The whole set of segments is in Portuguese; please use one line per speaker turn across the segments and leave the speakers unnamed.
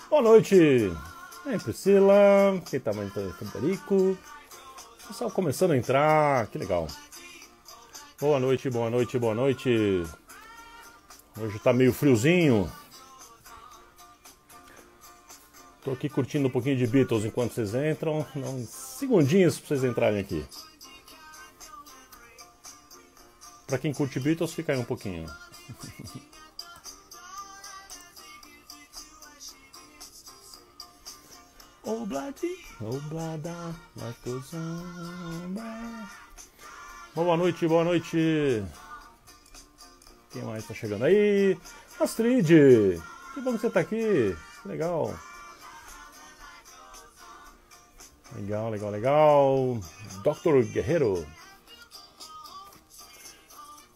Boa noite! Ei, Priscila, quem tá mais Frederico? Pessoal começando a entrar, que legal. Boa noite, boa noite, boa noite. Hoje tá meio friozinho. Tô aqui curtindo um pouquinho de Beatles enquanto vocês entram. Dá uns segundinhos pra vocês entrarem aqui. Pra quem curte Beatles, fica aí um pouquinho. Oblada, life goes on. Boa noite, boa noite. Quem mais tá chegando aí? Astrid, que bom que você tá aqui. Que legal. Legal, legal, legal. Dr. Guerreiro.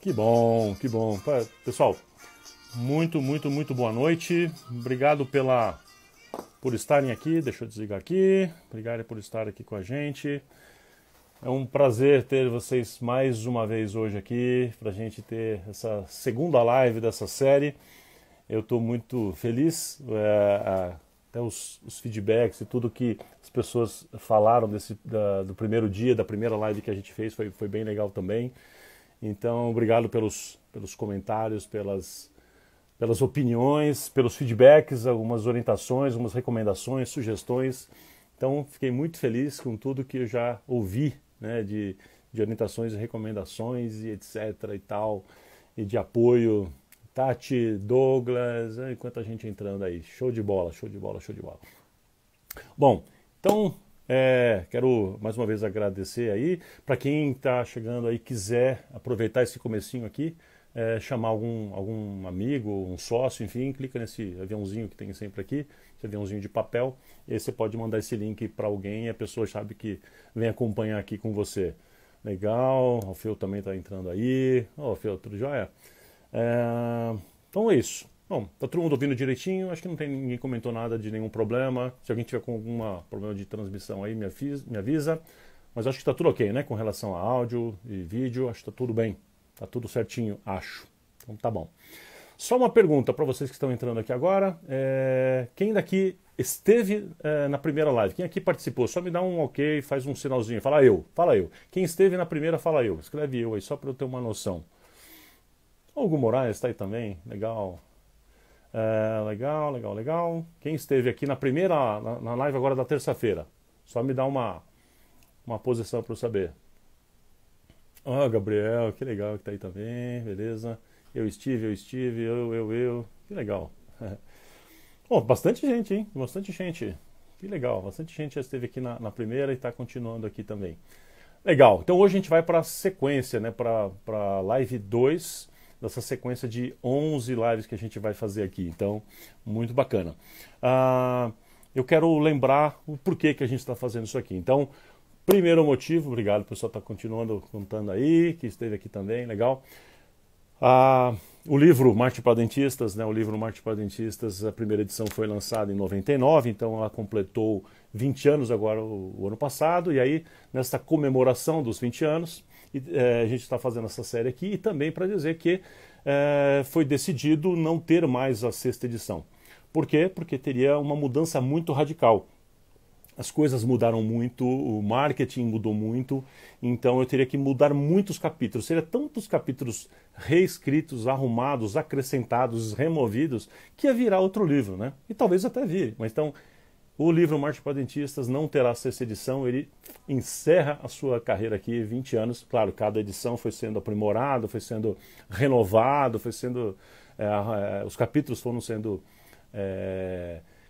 Que bom, que bom. Pessoal, muito boa noite. Obrigado por estarem aqui. Deixa eu desligar aqui. Obrigado por estar aqui com a gente. É um prazer ter vocês mais uma vez hoje aqui, para a gente ter essa segunda live dessa série. Eu estou muito feliz. Até os feedbacks e tudo que as pessoas falaram do primeiro dia, da primeira live que a gente fez, foi bem legal também. Então, obrigado pelos comentários, pelas opiniões, pelos feedbacks, algumas orientações, algumas recomendações, sugestões. Então, fiquei muito feliz com tudo que eu já ouvi, né, de orientações e recomendações e etc e tal, e de apoio. Tati, Douglas, quanta gente entrando aí. Show de bola, show de bola, show de bola. Bom, então, quero mais uma vez agradecer aí. Para quem está chegando aí, quiser aproveitar esse comecinho aqui, chamar algum amigo, um sócio, enfim, clica nesse aviãozinho que tem sempre aqui, esse aviãozinho de papel, e aí você pode mandar esse link para alguém e a pessoa sabe que vem acompanhar aqui com você. Legal, o Fio também está entrando aí. Ô, Fio, tudo jóia? Então é isso. Bom, tá todo mundo ouvindo direitinho, acho que ninguém comentou nada de nenhum problema. Se alguém tiver com algum problema de transmissão aí, me avisa. Mas acho que está tudo ok, né? Com relação a áudio e vídeo, acho que está tudo bem. Tá tudo certinho, acho. Então tá bom. Só uma pergunta para vocês que estão entrando aqui agora. Quem daqui esteve na primeira live? Quem aqui participou? Só me dá um ok, faz um sinalzinho. Fala eu, fala eu. Quem esteve na primeira, fala eu. Escreve eu aí, só para eu ter uma noção. O Hugo Moraes está aí também, legal. Legal. Quem esteve aqui na primeira, na live agora da terça-feira? Só me dá uma posição para eu saber. Gabriel, que legal que tá aí também, beleza. Eu estive, que legal. Bom, bastante gente, hein? Bastante gente. Que legal, bastante gente já esteve aqui na primeira e está continuando aqui também. Legal, então hoje a gente vai para a sequência, né? Para live 2 dessa sequência de 11 lives que a gente vai fazer aqui. Então, muito bacana. Eu quero lembrar o porquê que a gente está fazendo isso aqui. Então, primeiro motivo, obrigado, o pessoal está continuando contando aí, que esteve aqui também, legal. O livro Marketing para Dentistas, né, o livro Marketing para Dentistas, a primeira edição foi lançada em 99, então ela completou 20 anos agora o ano passado, e aí nessa comemoração dos 20 anos, a gente está fazendo essa série aqui, e também para dizer que foi decidido não ter mais a sexta edição. Por quê? Porque teria uma mudança muito radical. As coisas mudaram muito, o marketing mudou muito, então eu teria que mudar muitos capítulos. Seria tantos capítulos reescritos, arrumados, acrescentados, removidos, que ia virar outro livro, né? E talvez até vire. Mas então, o livro Marketing para Dentistas não terá sexta edição, ele encerra a sua carreira aqui, 20 anos. Claro, cada edição foi sendo aprimorado, foi sendo renovado, os capítulos foram sendo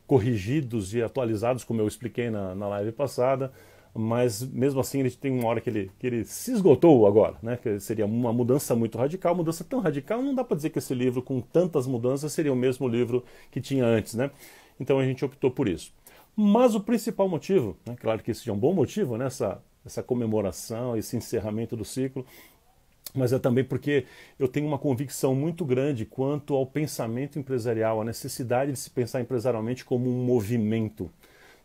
corrigidos e atualizados, como eu expliquei na live passada, mas mesmo assim ele tem uma hora que ele se esgotou agora, né? Que seria uma mudança muito radical, mudança tão radical, não dá para dizer que esse livro com tantas mudanças seria o mesmo livro que tinha antes, né? Então a gente optou por isso. Mas o principal motivo, né? Claro que esse é um bom motivo, né? Essa comemoração, esse encerramento do ciclo, mas é também porque eu tenho uma convicção muito grande quanto ao pensamento empresarial, a necessidade de se pensar empresarialmente como um movimento.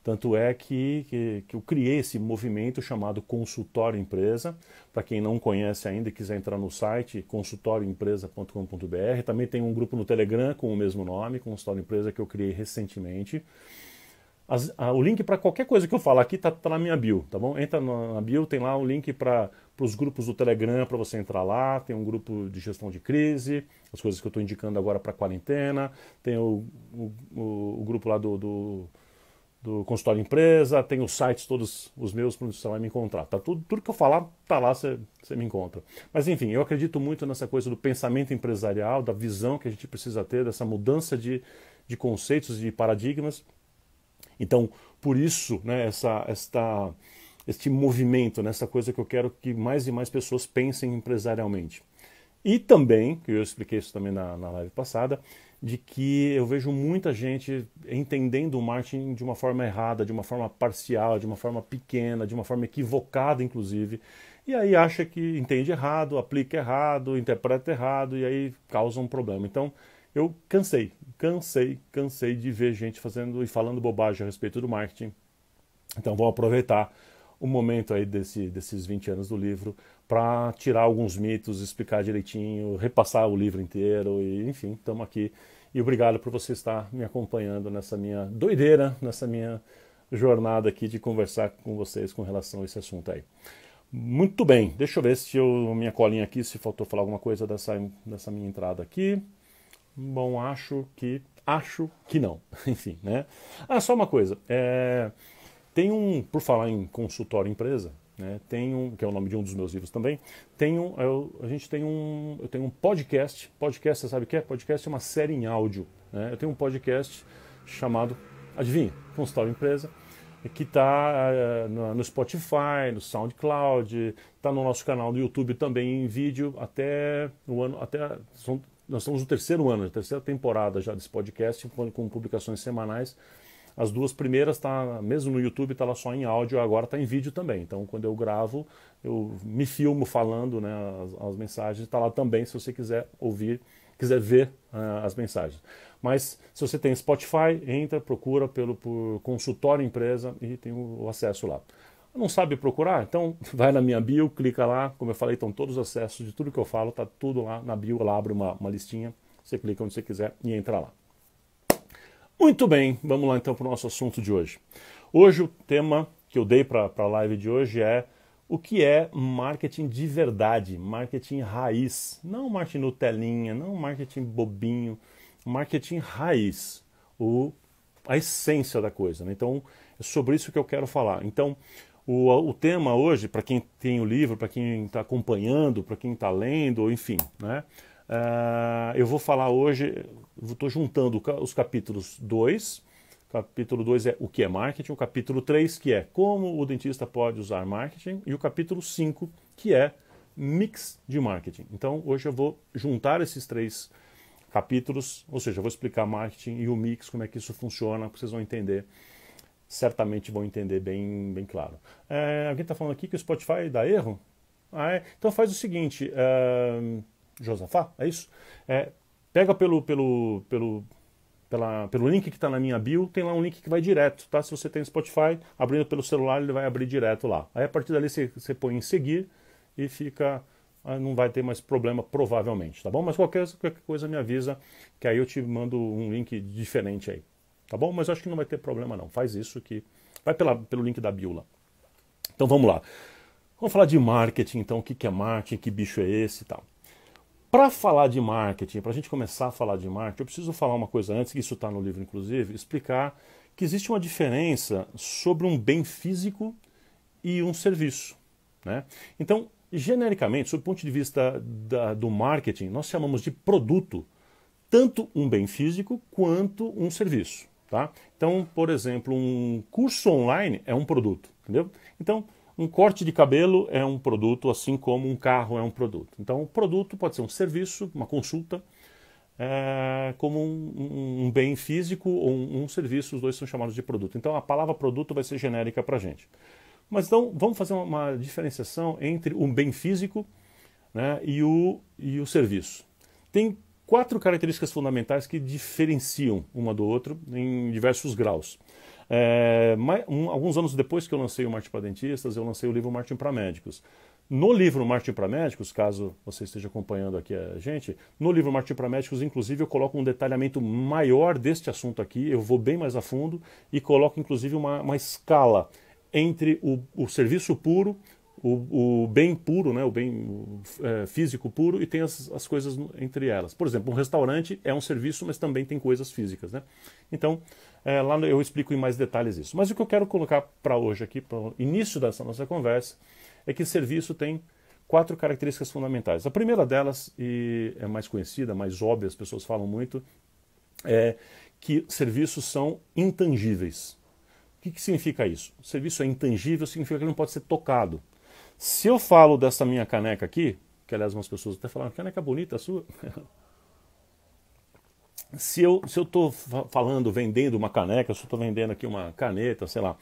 Tanto é que eu criei esse movimento chamado Consultório Empresa. Para quem não conhece ainda e quiser entrar no site, consultorioempresa.com.br. Também tem um grupo no Telegram com o mesmo nome, Consultório Empresa, que eu criei recentemente. O link para qualquer coisa que eu falar aqui tá na minha bio, tá bom? Entra na bio, tem lá um link para os grupos do Telegram para você entrar lá. Tem um grupo de gestão de crise, as coisas que eu estou indicando agora para quarentena. Tem o grupo lá do Consultório Empresa, tem os sites todos os meus para onde você vai me encontrar. Tá tudo que eu falar, tá lá, você me encontra. Mas enfim, eu acredito muito nessa coisa do pensamento empresarial, da visão que a gente precisa ter, dessa mudança de conceitos, de paradigmas. Então, por isso, né, este movimento, nessa coisa que eu quero que mais e mais pessoas pensem empresarialmente. E também, que eu expliquei isso também na live passada, de que eu vejo muita gente entendendo o marketing de uma forma errada, de uma forma parcial, de uma forma pequena, de uma forma equivocada, inclusive, e aí acha que entende errado, aplica errado, interpreta errado, e aí causa um problema. Então, eu cansei de ver gente fazendo e falando bobagem a respeito do marketing. Então, vou aproveitar o momento aí desses 20 anos do livro para tirar alguns mitos, explicar direitinho, repassar o livro inteiro e, enfim, estamos aqui. E obrigado por você estar me acompanhando nessa minha doideira, nessa minha jornada aqui de conversar com vocês com relação a esse assunto aí. Muito bem, deixa eu ver se minha colinha aqui, se faltou falar alguma coisa dessa minha entrada aqui. Bom, acho que não. Enfim, né? Só uma coisa. Por falar em consultório empresa, né, que é o nome de um dos meus livros também, eu tenho um podcast. Podcast, você sabe o que é? Podcast é uma série em áudio. Né? Eu tenho um podcast chamado, adivinha, Consultório Empresa, que está no Spotify, no SoundCloud, está no nosso canal do YouTube também em vídeo nós estamos no terceiro ano, terceira temporada já desse podcast, com publicações semanais. As duas primeiras, mesmo no YouTube, está lá só em áudio, agora está em vídeo também. Então, quando eu gravo, eu me filmo falando, né, as mensagens, está lá também se você quiser ouvir, quiser ver as mensagens. Mas, se você tem Spotify, entra, procura por Consultório Empresa e tem o acesso lá. Não sabe procurar? Então vai na minha bio, clica lá, como eu falei, estão todos os acessos de tudo que eu falo, está tudo lá na bio, ela abre uma listinha, você clica onde você quiser e entra lá. Muito bem, vamos lá então para o nosso assunto de hoje. Hoje o tema que eu dei para a live de hoje é o que é marketing de verdade, marketing raiz, não marketing Nutelinha, não marketing bobinho, marketing raiz, a essência da coisa. Né? Então é sobre isso que eu quero falar. Então, o tema hoje, para quem tem o livro, para quem está acompanhando, para quem está lendo, enfim, né? Eu vou falar hoje, estou juntando os capítulos 2. Capítulo 2 é o que é marketing, o capítulo 3, que é como o dentista pode usar marketing, e o capítulo 5, que é mix de marketing. Então, hoje eu vou juntar esses 3 capítulos, ou seja, eu vou explicar marketing e o mix, como é que isso funciona, para vocês vão entender. Certamente vão entender bem claro. Alguém está falando aqui que o Spotify dá erro? Então faz o seguinte, Josafá, é isso? Pega pelo link que está na minha bio, tem lá um link que vai direto, tá? Se você tem Spotify, abrindo pelo celular, ele vai abrir direto lá. Aí a partir dali você põe em seguir e não vai ter mais problema, provavelmente, tá bom? Mas qualquer coisa me avisa, que aí eu te mando um link diferente aí. Tá bom? Mas eu acho que não vai ter problema não. Faz isso que... Vai pelo link da bio lá. Então vamos lá. Vamos falar de marketing, então. O que é marketing? Que bicho é esse e tal. Para falar de marketing, para a gente começar a falar de marketing, eu preciso falar uma coisa antes, que isso está no livro inclusive, explicar que existe uma diferença sobre um bem físico e um serviço. Né? Então, genericamente, sob o ponto de vista do marketing, nós chamamos de produto tanto um bem físico quanto um serviço. Tá? Então, por exemplo, um curso online é um produto, entendeu? Então, um corte de cabelo é um produto, assim como um carro é um produto. Então, o produto pode ser um serviço, uma consulta, como um bem físico ou um serviço, os dois são chamados de produto. Então, a palavra produto vai ser genérica para a gente. Mas então, vamos fazer uma diferenciação entre um bem físico, né, e o serviço. Tem 4 características fundamentais que diferenciam uma do outro em diversos graus. Alguns anos depois que eu lancei o Marketing para Dentistas, eu lancei o livro Marketing para Médicos. No livro Marketing para Médicos, caso você esteja acompanhando aqui a gente, no livro Marketing para Médicos, inclusive, eu coloco um detalhamento maior deste assunto aqui, eu vou bem mais a fundo e coloco, inclusive, uma escala entre o serviço puro, o bem puro, né, o bem físico puro, e tem as coisas entre elas. Por exemplo, um restaurante é um serviço, mas também tem coisas físicas, né? Então, lá eu explico em mais detalhes isso. Mas o que eu quero colocar para hoje aqui, para o início dessa nossa conversa, é que serviço tem 4 características fundamentais. A primeira delas, e é mais conhecida, mais óbvia, as pessoas falam muito, é que serviços são intangíveis. O que significa isso? O serviço é intangível, significa que ele não pode ser tocado. Se eu falo dessa minha caneca aqui, que aliás umas pessoas até falaram, caneca bonita a sua. Se eu estou falando, vendendo uma caneca, se eu estou vendendo aqui uma caneta, sei lá.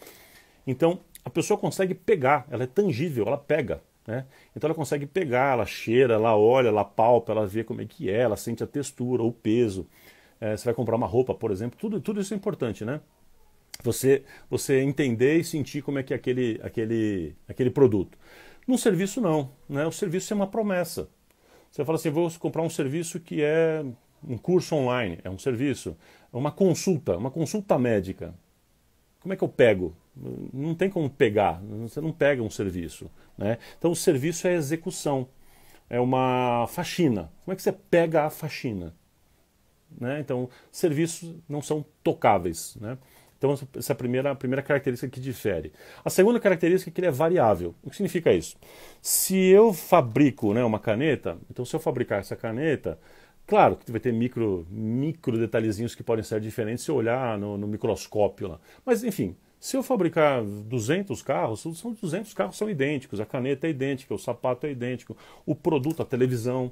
Então, a pessoa consegue pegar, ela é tangível, ela pega. Né? Então ela consegue pegar, ela cheira, ela olha, ela palpa, ela vê como é que é, ela sente a textura, o peso. Você vai comprar uma roupa, por exemplo, tudo isso é importante, né? Você entender e sentir como é que é aquele produto. Num serviço não, né? O serviço é uma promessa. Você fala assim, vou comprar um serviço que é um curso online, é um serviço, uma consulta médica. Como é que eu pego? Não tem como pegar, você não pega um serviço. Né? Então o serviço é execução, é uma faxina. Como é que você pega a faxina? Né? Então serviços não são tocáveis. Né? Então essa é a primeira característica que difere. A segunda característica é que ele é variável. O que significa isso? Se eu fabrico, né, uma caneta, então se eu fabricar essa caneta, claro que vai ter micro detalhezinhos que podem ser diferentes se eu olhar no microscópio lá. Mas, enfim, se eu fabricar 200 carros, 200 carros são idênticos, a caneta é idêntica, o sapato é idêntico, o produto, a televisão,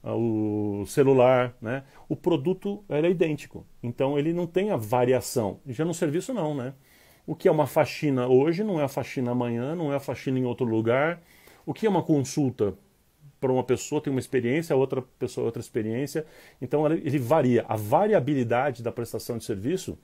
o celular, né? O produto é idêntico. Então ele não tem a variação. Já no serviço não, né? O que é uma faxina hoje não é a faxina amanhã, não é a faxina em outro lugar. O que é uma consulta para uma pessoa tem uma experiência, a outra pessoa outra experiência. Então ele varia. A variabilidade da prestação de serviço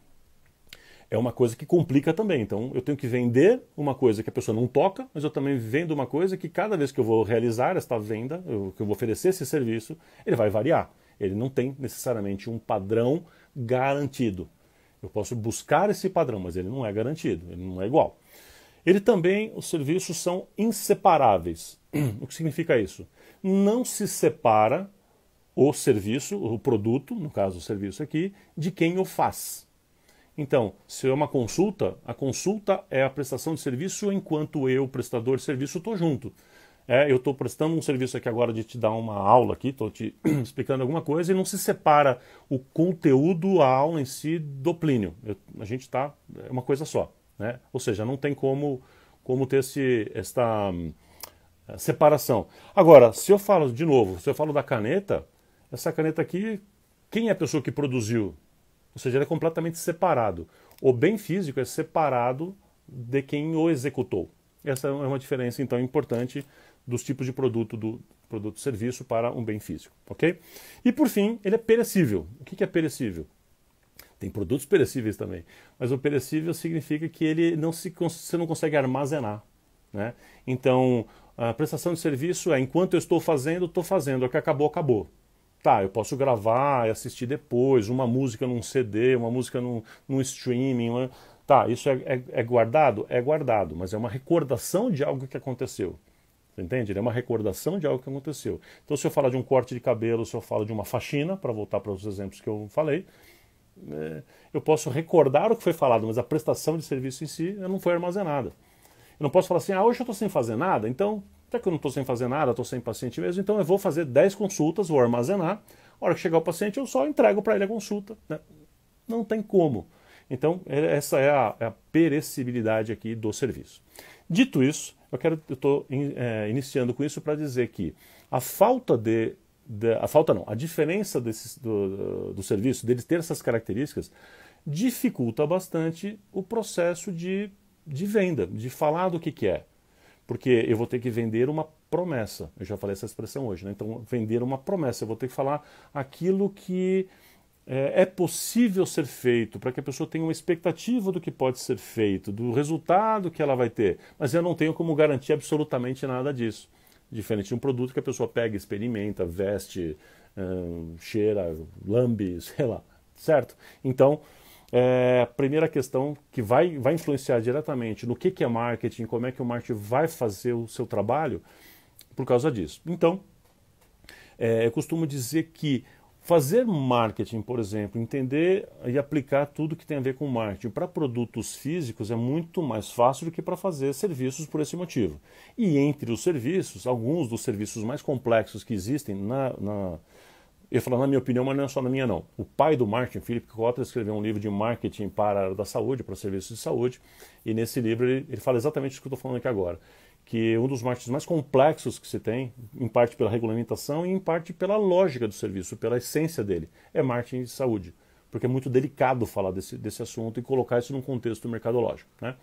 é uma coisa que complica também. Então eu tenho que vender uma coisa que a pessoa não toca, mas eu também vendo uma coisa que cada vez que eu vou realizar esta venda, que eu vou oferecer esse serviço, ele vai variar. Ele não tem necessariamente um padrão garantido. Eu posso buscar esse padrão, mas ele não é garantido, ele não é igual. Ele também, os serviços são inseparáveis. O que significa isso? Não se separa o serviço, o produto, no caso o serviço aqui, de quem o faz. Então, se é uma consulta, a consulta é a prestação de serviço enquanto eu, prestador de serviço, estou junto. Eu estou prestando um serviço aqui agora de te dar uma aula aqui, estou te explicando alguma coisa e não se separa o conteúdo, a aula em si, do Plínio. A gente está, é uma coisa só. Né? Ou seja, não tem como ter esta separação. Agora, se eu falo, de novo, se eu falo da caneta, essa caneta aqui, quem é a pessoa que produziu? Ou seja, ele é completamente separado. O bem físico é separado de quem o executou. Essa é uma diferença, então, importante dos tipos de produto, do produto-serviço para um bem físico. Ok? E, por fim, ele é perecível. O que é perecível? Tem produtos perecíveis também. Mas o perecível significa que você não consegue armazenar. Né? Então, a prestação de serviço é, enquanto eu estou fazendo, o que acabou, acabou. Tá, eu posso gravar e assistir depois, uma música num CD, uma música num streaming. Tá, isso é guardado? É guardado, mas é uma recordação de algo que aconteceu. Você entende? É uma recordação de algo que aconteceu. Então, se eu falar de um corte de cabelo, se eu falo de uma faxina, para voltar para os exemplos que eu falei, eu posso recordar o que foi falado, mas a prestação de serviço em si não foi armazenada. Eu não posso falar assim, hoje eu estou sem fazer nada, então, já que eu não estou sem fazer nada, estou sem paciente mesmo, então eu vou fazer 10 consultas, vou armazenar, a hora que chegar o paciente eu só entrego para ele a consulta. Né? Não tem como. Então, essa é a perecibilidade aqui do serviço. Dito isso, eu estou iniciando com isso para dizer que a diferença do serviço, dele ter essas características, dificulta bastante o processo de venda, de falar do que é. Porque eu vou ter que vender uma promessa. Eu já falei essa expressão hoje, né? Então, vender uma promessa. Eu vou ter que falar aquilo que é possível ser feito, para que a pessoa tenha uma expectativa do que pode ser feito, do resultado que ela vai ter. Mas eu não tenho como garantir absolutamente nada disso. Diferente de um produto que a pessoa pega, experimenta, veste, cheira, lambe, sei lá, certo? Então, a primeira questão que vai influenciar diretamente no que é marketing, como é que o marketing vai fazer o seu trabalho, por causa disso. Então, eu costumo dizer que fazer marketing, por exemplo, entender e aplicar tudo que tem a ver com marketing para produtos físicos é muito mais fácil do que para fazer serviços por esse motivo. E entre os serviços, alguns dos serviços mais complexos que existem, eu ia falar na minha opinião, mas não é só na minha não. O pai do marketing, Philip Kotler, escreveu um livro de marketing para a área da saúde, para serviços de saúde, e nesse livro ele fala exatamente isso que eu estou falando aqui agora. Que um dos marketings mais complexos que se tem, em parte pela regulamentação e em parte pela lógica do serviço, pela essência dele, é marketing de saúde. Porque é muito delicado falar desse assunto e colocar isso num contexto mercadológico, né?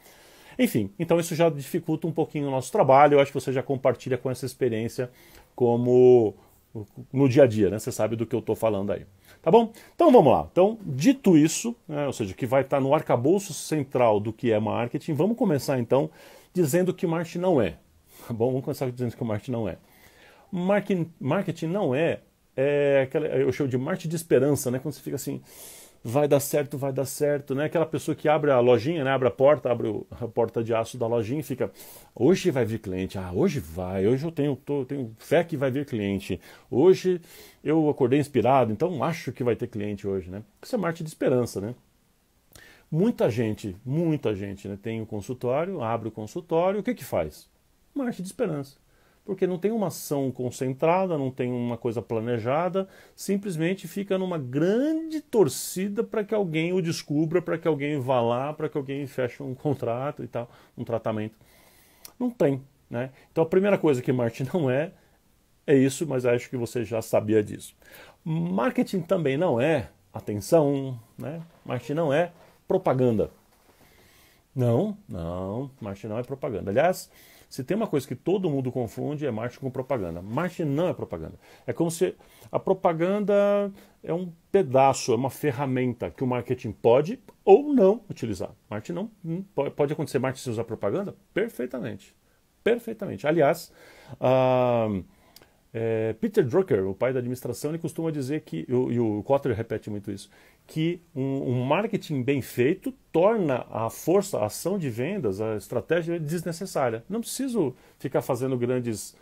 Enfim, então isso já dificulta um pouquinho o nosso trabalho. Eu acho que você já compartilha com essa experiência como no dia a dia, né? Você sabe do que eu estou falando aí. Tá bom? Então vamos lá. Então, dito isso, né, ou seja, que vai estar no arcabouço central do que é marketing, vamos começar então dizendo que marketing não é. Tá bom? Vamos começar dizendo que o marketing não é. Marketing não é aquela, eu chamo de marketing de esperança, né? Quando você fica assim, vai dar certo, né? Aquela pessoa que abre a lojinha, né? Abre a porta porta de aço da lojinha e fica, hoje vai vir cliente, hoje eu tenho fé que vai vir cliente, hoje eu acordei inspirado, então acho que vai ter cliente hoje, né? Isso é marketing de esperança, né? Muita gente, né, tem um consultório, abre o consultório, o que faz? Marketing de esperança. Porque não tem uma ação concentrada, não tem uma coisa planejada, simplesmente fica numa grande torcida para que alguém o descubra, para que alguém vá lá, para que alguém feche um contrato e tal, um tratamento. Não tem, né? Então a primeira coisa que marketing não é isso, mas acho que você já sabia disso. Marketing também não é, atenção, né? Marketing não é propaganda. Não, marketing não é propaganda. Aliás, se tem uma coisa que todo mundo confunde é marketing com propaganda. Marketing não é propaganda. É como se a propaganda é um pedaço, é uma ferramenta que o marketing pode ou não utilizar. Marketing não pode acontecer marketing sem usar propaganda? Perfeitamente. Perfeitamente. Aliás, Peter Drucker, o pai da administração, ele costuma dizer que, e o Kotler repete muito isso, que um marketing bem feito torna a força, a ação de vendas, a estratégia desnecessária. Não preciso ficar fazendo grandes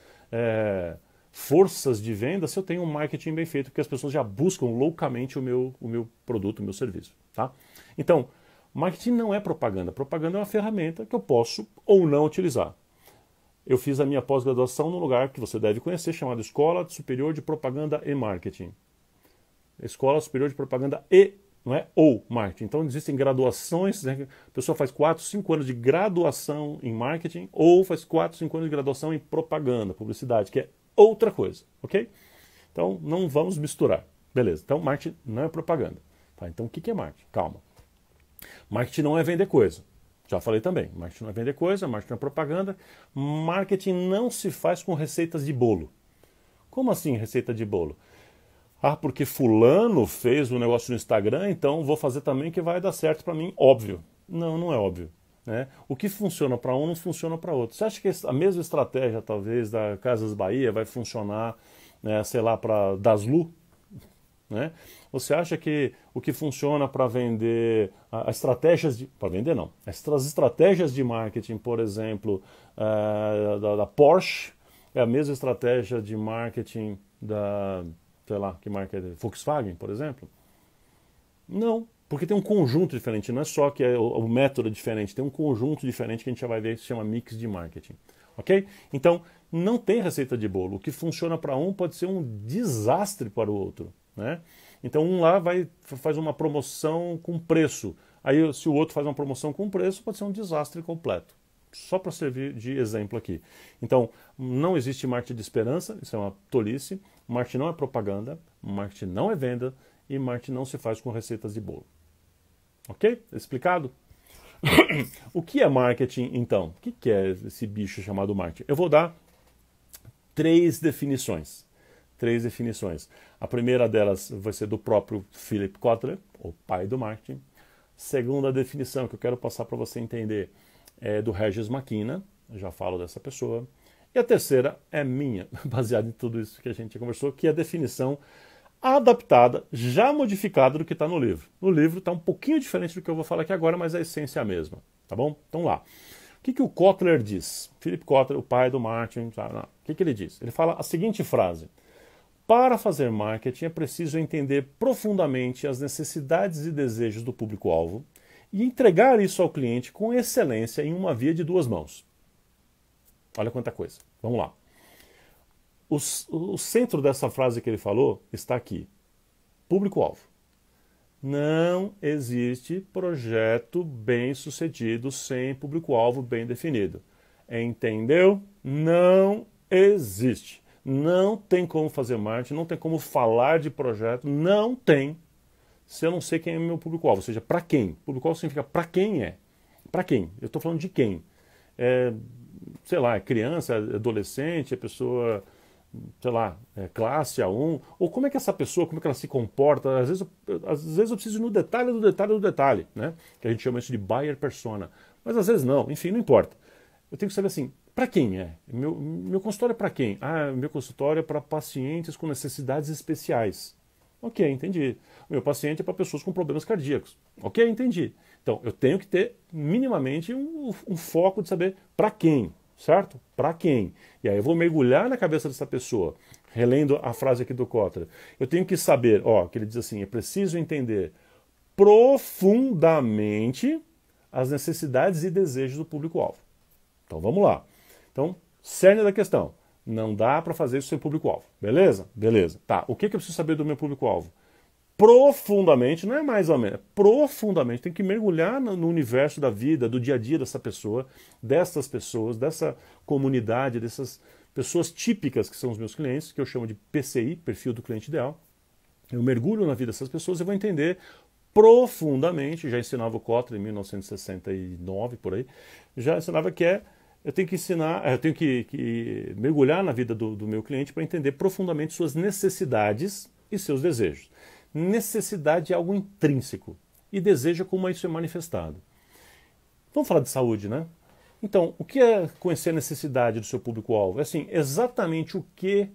forças de venda se eu tenho um marketing bem feito, porque as pessoas já buscam loucamente o meu produto, o meu serviço. Tá? Então, marketing não é propaganda. Propaganda é uma ferramenta que eu posso ou não utilizar. Eu fiz a minha pós-graduação num lugar que você deve conhecer, chamado Escola Superior de Propaganda e Marketing. Escola Superior de Propaganda e, não é ou marketing. Então existem graduações, né? A pessoa faz 4, 5 anos de graduação em marketing ou faz 4, 5 anos de graduação em propaganda, publicidade, que é outra coisa, ok? Então não vamos misturar. Beleza, então marketing não é propaganda. Tá, então o que é marketing? Calma. Marketing não é vender coisa. Já falei também, marketing não é vender coisa, marketing não é propaganda. Marketing não se faz com receitas de bolo. Como assim receita de bolo? Porque fulano fez um negócio no Instagram, então vou fazer também que vai dar certo para mim. Óbvio. Não, não é óbvio. Né? O que funciona para um não funciona para outro. Você acha que a mesma estratégia, talvez, da Casas Bahia vai funcionar, né, sei lá, para Daslu? Né? Você acha que o que funciona para vender as estratégias para vender não, as estratégias de marketing, por exemplo, da Porsche é a mesma estratégia de marketing da, sei lá, que marca é Volkswagen, por exemplo? Não, porque tem um conjunto diferente, não é só que o método é diferente, tem um conjunto diferente que a gente já vai ver que se chama mix de marketing, ok? Então não tem receita de bolo, o que funciona para um pode ser um desastre para o outro. Né? Então um lá faz uma promoção com preço, aí se o outro faz uma promoção com preço pode ser um desastre completo, só para servir de exemplo aqui. Então não existe marketing de esperança, isso é uma tolice, marketing não é propaganda, marketing não é venda e marketing não se faz com receitas de bolo. Ok? Explicado? O que é marketing então? O que é esse bicho chamado marketing? Eu vou dar 3 definições. 3 definições. A primeira delas vai ser do próprio Philip Kotler, o pai do marketing. Segunda definição que eu quero passar para você entender é do Regis McKenna, eu já falo dessa pessoa. E a terceira é minha, baseada em tudo isso que a gente conversou, que é a definição adaptada, já modificada do que está no livro. No livro está um pouquinho diferente do que eu vou falar aqui agora, mas a essência é a mesma, tá bom? Então lá. O que o Kotler diz? Philip Kotler, o pai do marketing, o que ele diz? Ele fala a seguinte frase: para fazer marketing é preciso entender profundamente as necessidades e desejos do público-alvo e entregar isso ao cliente com excelência em uma via de 2 mãos. Olha quanta coisa. Vamos lá. O centro dessa frase que ele falou está aqui. Público-alvo. Não existe projeto bem sucedido sem público-alvo bem definido. Entendeu? Não existe. Não tem como fazer marketing, não tem como falar de projeto, não tem, se eu não sei quem é o meu público-alvo. Ou seja, para quem? Público-alvo significa para quem é. Para quem? Eu estou falando de quem? Sei lá, é criança, é adolescente, é pessoa, sei lá, é classe A1, ou como é que essa pessoa, como é que ela se comporta? Às vezes eu preciso ir no detalhe do detalhe do detalhe, né? Que a gente chama isso de buyer persona. Mas às vezes não, enfim, não importa. Eu tenho que saber assim, para quem é? Meu consultório é para quem? Meu consultório é para pacientes com necessidades especiais. Ok, entendi. O meu paciente é para pessoas com problemas cardíacos. Ok, entendi. Então, eu tenho que ter minimamente um foco de saber para quem, certo? Para quem. E aí eu vou mergulhar na cabeça dessa pessoa, relendo a frase aqui do Kotler. Eu tenho que saber, que ele diz assim, é preciso entender profundamente as necessidades e desejos do público-alvo. Então, vamos lá. Então, cerne da questão. Não dá para fazer isso sem público-alvo. Beleza? Beleza. Tá, o que eu preciso saber do meu público-alvo? Profundamente, não é mais ou menos, profundamente, tem que mergulhar no universo da vida, do dia a dia dessa pessoa, dessas pessoas, dessa comunidade, dessas pessoas típicas que são os meus clientes, que eu chamo de PCI, perfil do cliente ideal. Eu mergulho na vida dessas pessoas e vou entender profundamente, já ensinava o Kotler em 1969, por aí, já ensinava que eu tenho que ensinar, eu tenho que mergulhar na vida do meu cliente para entender profundamente suas necessidades e seus desejos. Necessidade é algo intrínseco e desejo é como isso é manifestado. Vamos falar de saúde, né? Então, o que é conhecer a necessidade do seu público-alvo? É assim, exatamente o que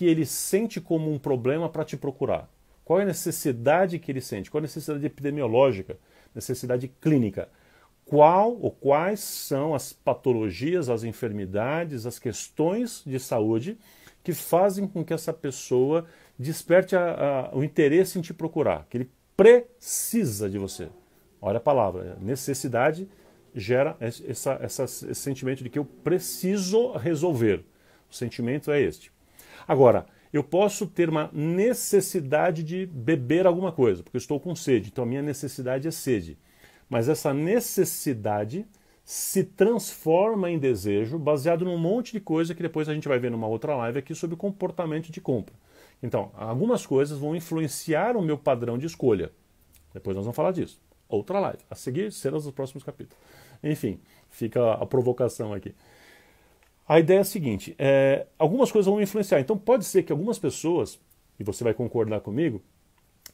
ele sente como um problema para te procurar. Qual é a necessidade que ele sente? Qual é a necessidade epidemiológica? Necessidade clínica? Qual ou quais são as patologias, as enfermidades, as questões de saúde que fazem com que essa pessoa desperte o interesse em te procurar, que ele precisa de você. Olha a palavra, necessidade gera esse sentimento de que eu preciso resolver. O sentimento é este. Agora, eu posso ter uma necessidade de beber alguma coisa, porque eu estou com sede, então a minha necessidade é sede. Mas essa necessidade se transforma em desejo baseado num monte de coisa que depois a gente vai ver numa outra live aqui sobre comportamento de compra. Então, algumas coisas vão influenciar o meu padrão de escolha. Depois nós vamos falar disso. Outra live. A seguir, cenas dos próximos capítulos. Enfim, fica a provocação aqui. A ideia é a seguinte, algumas coisas vão influenciar. Então pode ser que algumas pessoas, e você vai concordar comigo,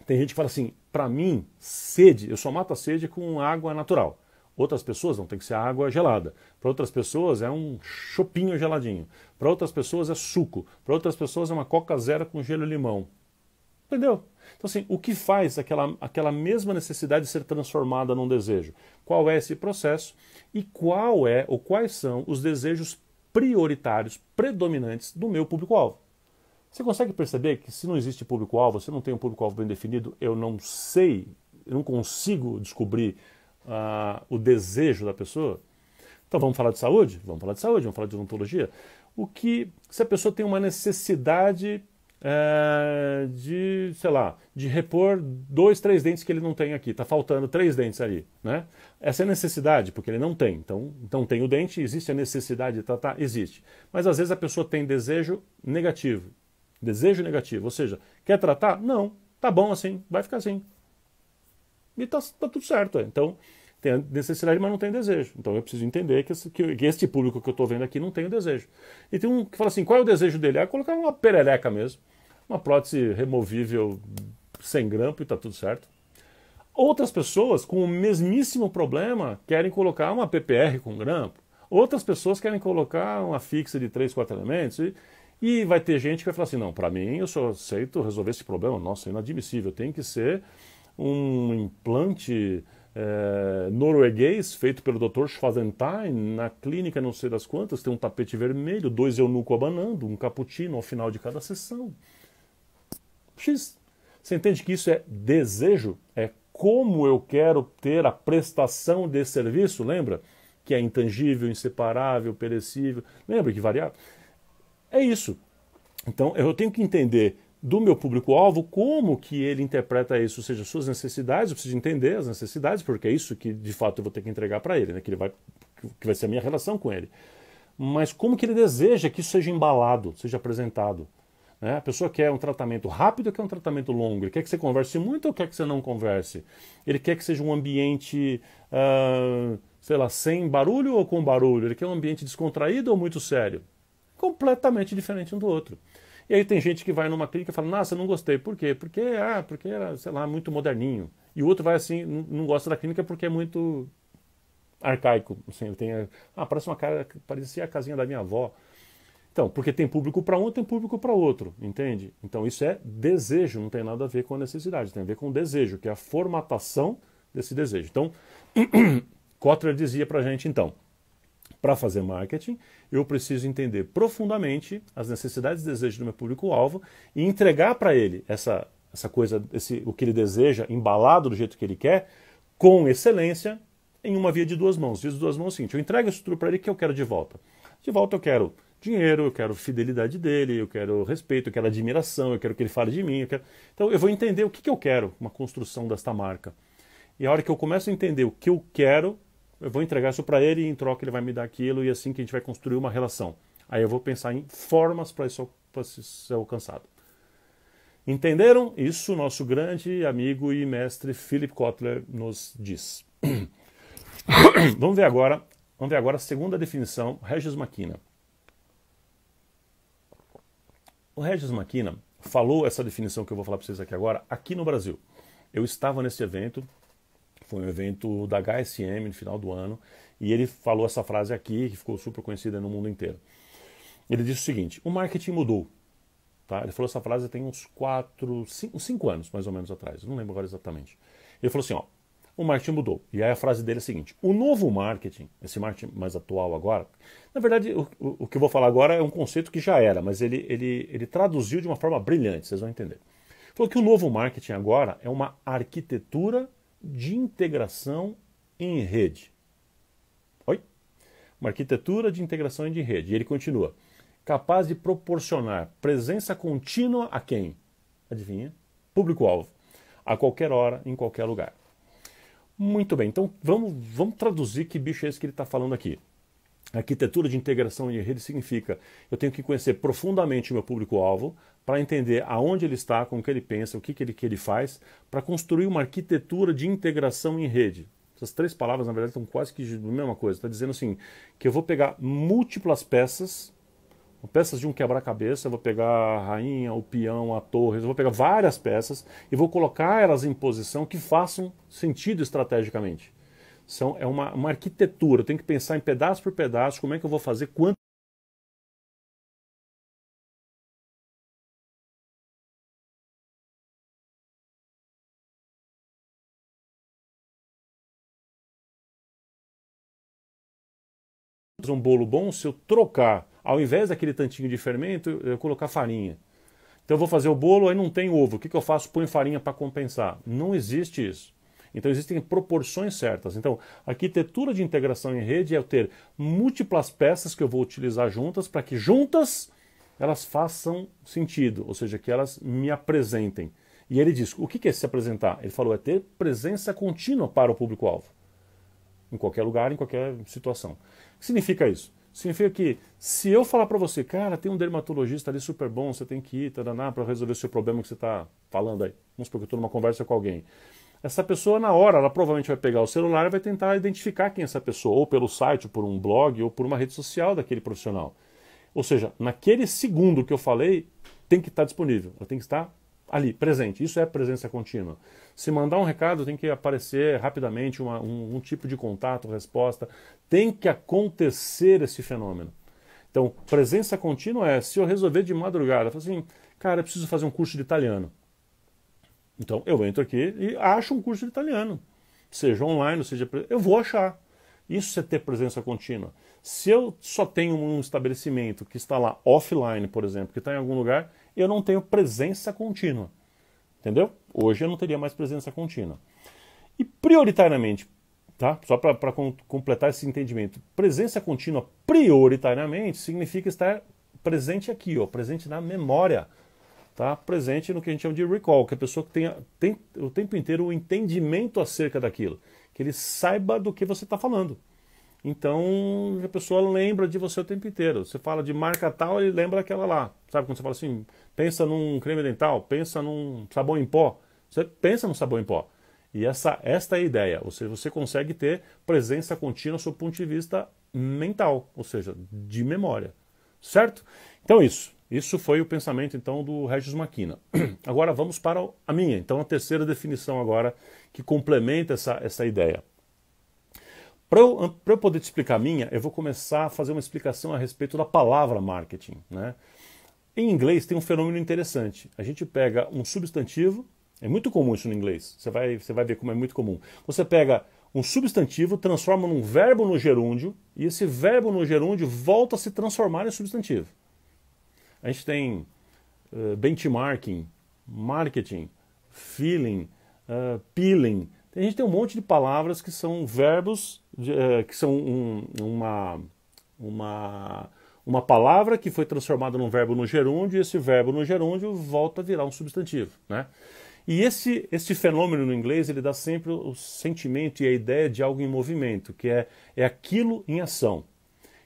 tem gente que fala assim, para mim, sede, eu só mato a sede com água natural. Outras pessoas não tem que ser água gelada. Para outras pessoas é um chopinho geladinho. Para outras pessoas é suco. Para outras pessoas é uma Coca Zero com gelo e limão. Entendeu? Então assim, o que faz aquela mesma necessidade de ser transformada num desejo? Qual é esse processo? E quais são os desejos prioritários, predominantes do meu público-alvo? Você consegue perceber que se não existe público-alvo, se não tem um público-alvo bem definido, eu não consigo descobrir o desejo da pessoa? Então vamos falar de saúde? Vamos falar de saúde, vamos falar de odontologia. Se a pessoa tem uma necessidade de repor 2, 3 dentes que ele não tem aqui, está faltando 3 dentes ali, né? Essa é a necessidade, porque ele não tem. Então tem o dente, existe a necessidade de tratar? Existe. Mas às vezes a pessoa tem desejo negativo, ou seja, quer tratar? Não, tá bom assim, vai ficar assim. E tá tudo certo. Então, tem a necessidade, mas não tem desejo. Então eu preciso entender que este público que eu estou vendo aqui não tem o desejo. E tem um que fala assim, qual é o desejo dele? Colocar uma perereca mesmo. uma prótese removível sem grampo e está tudo certo. Outras pessoas com o mesmíssimo problema querem colocar uma PPR com grampo. Outras pessoas querem colocar uma fixa de 3, 4 elementos. E vai ter gente que vai falar assim, não, para mim eu só aceito resolver esse problema. Nossa, é inadmissível. Tem que ser um implante norueguês feito pelo Dr. Schwarzenstein na clínica não sei das quantas. Tem um tapete vermelho, 2 eunucos abanando, um cappuccino ao final de cada sessão. X. Você entende que isso é desejo? É como eu quero ter a prestação desse serviço, lembra? Que é intangível, inseparável, perecível. Lembra que variável? É isso. Então eu tenho que entender do meu público-alvo como que ele interpreta isso, ou seja, suas necessidades, eu preciso entender as necessidades, porque é isso que de fato eu vou ter que entregar para ele, né? que vai ser a minha relação com ele. Mas como que ele deseja que isso seja embalado, seja apresentado. A pessoa quer um tratamento rápido ou quer um tratamento longo? Ele quer que você converse muito ou quer que você não converse? Ele quer que seja um ambiente, sei lá, sem barulho ou com barulho? Ele quer um ambiente descontraído ou muito sério? Completamente diferente um do outro. E aí tem gente que vai numa clínica e fala, nossa, eu não gostei. Por quê? Porque era, sei lá, muito moderninho. E o outro vai assim, não gosta da clínica porque é muito arcaico. Assim, ele tem, parece uma cara, parecia a casinha da minha avó. Então, porque tem público para um e tem público para outro, entende? Então isso é desejo, não tem nada a ver com a necessidade, tem a ver com o desejo, que é a formatação desse desejo. Então, Kotler dizia para a gente, então, para fazer marketing, eu preciso entender profundamente as necessidades e desejos do meu público-alvo e entregar para ele essa coisa, o que ele deseja, embalado do jeito que ele quer, com excelência, em uma via de duas mãos. Via de duas mãos é o seguinte, eu entrego isso tudo para ele que eu quero de volta. De volta eu quero dinheiro, eu quero fidelidade dele, eu quero respeito, eu quero admiração, eu quero que ele fale de mim. Então eu vou entender o que eu quero, uma construção desta marca. E a hora que eu começo a entender o que eu quero, eu vou entregar isso para ele e em troca ele vai me dar aquilo e assim que a gente vai construir uma relação. Aí eu vou pensar em formas para isso ser alcançado. Entenderam? Isso nosso grande amigo e mestre Philip Kotler nos diz. Vamos ver agora a segunda definição, Regis McKenna. O Regis McKenna falou essa definição que eu vou falar para vocês aqui agora, aqui no Brasil. Eu estava nesse evento, foi um evento da HSM no final do ano, e ele falou essa frase aqui, que ficou super conhecida no mundo inteiro. Ele disse o seguinte, o marketing mudou. Tá? Ele falou essa frase tem uns 5 anos, mais ou menos, atrás, não lembro agora exatamente. Ele falou assim, o marketing mudou. E aí a frase dele é a seguinte, o novo marketing, esse marketing mais atual agora, na verdade o que eu vou falar agora é um conceito que já era, mas ele traduziu de uma forma brilhante, vocês vão entender. Ele falou que o novo marketing agora é uma arquitetura de integração em rede. Oi? Uma arquitetura de integração em rede. E ele continua, capaz de proporcionar presença contínua a quem? Adivinha? Público-alvo. A qualquer hora, em qualquer lugar. Muito bem, então vamos traduzir que bicho é esse que ele está falando aqui. Arquitetura de integração em rede significa eu tenho que conhecer profundamente o meu público-alvo para entender aonde ele está, como que ele pensa, o que ele faz, para construir uma arquitetura de integração em rede. Essas 3 palavras, na verdade, estão quase que a mesma coisa. Está dizendo assim, que eu vou pegar múltiplas peças de um quebra-cabeça, eu vou pegar a rainha, o peão, a torre, eu vou pegar várias peças e vou colocar elas em posição que façam sentido estrategicamente. É uma arquitetura, eu tenho que pensar em pedaço por pedaço, como é que eu vou fazer, quanto um bolo bom se eu trocar, ao invés daquele tantinho de fermento, eu colocar farinha. Então eu vou fazer o bolo, aí não tem ovo. O que eu faço? Põe farinha para compensar. Não existe isso. Então existem proporções certas. Então, a arquitetura de integração em rede é eu ter múltiplas peças que eu vou utilizar juntas para que juntas elas façam sentido, ou seja, que elas me apresentem. E ele diz, o que é se apresentar? Ele falou, é ter presença contínua para o público-alvo. Em qualquer lugar, em qualquer situação. O que significa isso? Significa que se eu falar para você, cara, tem um dermatologista ali super bom, você tem que ir, para resolver o seu problema que você está falando aí. Vamos supor que eu estou numa conversa com alguém. Essa pessoa, na hora, ela provavelmente vai pegar o celular e vai tentar identificar quem é essa pessoa, ou pelo site, ou por um blog, ou por uma rede social daquele profissional. Ou seja, naquele segundo que eu falei, tem que estar disponível, ela tem que estar ali, presente. Isso é presença contínua. Se mandar um recado, tem que aparecer rapidamente um tipo de contato, resposta. Tem que acontecer esse fenômeno. Então, presença contínua é, se eu resolver de madrugada, eu falo assim, cara, eu preciso fazer um curso de italiano. Então, eu entro aqui e acho um curso de italiano. Seja online, seja... Eu vou achar. Isso é ter presença contínua. Se eu só tenho um estabelecimento que está lá offline, por exemplo, que está em algum lugar, eu não tenho presença contínua. Entendeu? Hoje eu não teria mais presença contínua. E prioritariamente, tá? Só para completar esse entendimento, presença contínua prioritariamente significa estar presente aqui, ó, presente na memória. Tá? Presente no que a gente chama de recall, que a pessoa tem o tempo inteiro o entendimento acerca daquilo, que ele saiba do que você está falando. Então a pessoa lembra de você o tempo inteiro. Você fala de marca tal, ele lembra aquela lá. Sabe quando você fala assim, pensa num creme dental, pensa num sabão em pó, você pensa no sabão em pó. E esta é a ideia, ou seja, você consegue ter presença contínua do seu ponto de vista mental, ou seja, de memória. Certo? Então isso foi o pensamento então do Regis Makina. Agora vamos para a minha, então a terceira definição agora que complementa essa ideia. Para eu poder te explicar a minha, eu vou começar a fazer uma explicação a respeito da palavra marketing, né? Em inglês tem um fenômeno interessante. A gente pega um substantivo, é muito comum isso no inglês, você vai ver como é muito comum. Você pega um substantivo, transforma num verbo no gerúndio, e esse verbo no gerúndio volta a se transformar em substantivo. A gente tem benchmarking, marketing, feeling, peeling. A gente tem um monte de palavras que são verbos, que são uma palavra que foi transformada num verbo no gerúndio, e esse verbo no gerúndio volta a virar um substantivo, né? E esse fenômeno no inglês, ele dá sempre o sentimento e a ideia de algo em movimento, que é aquilo em ação.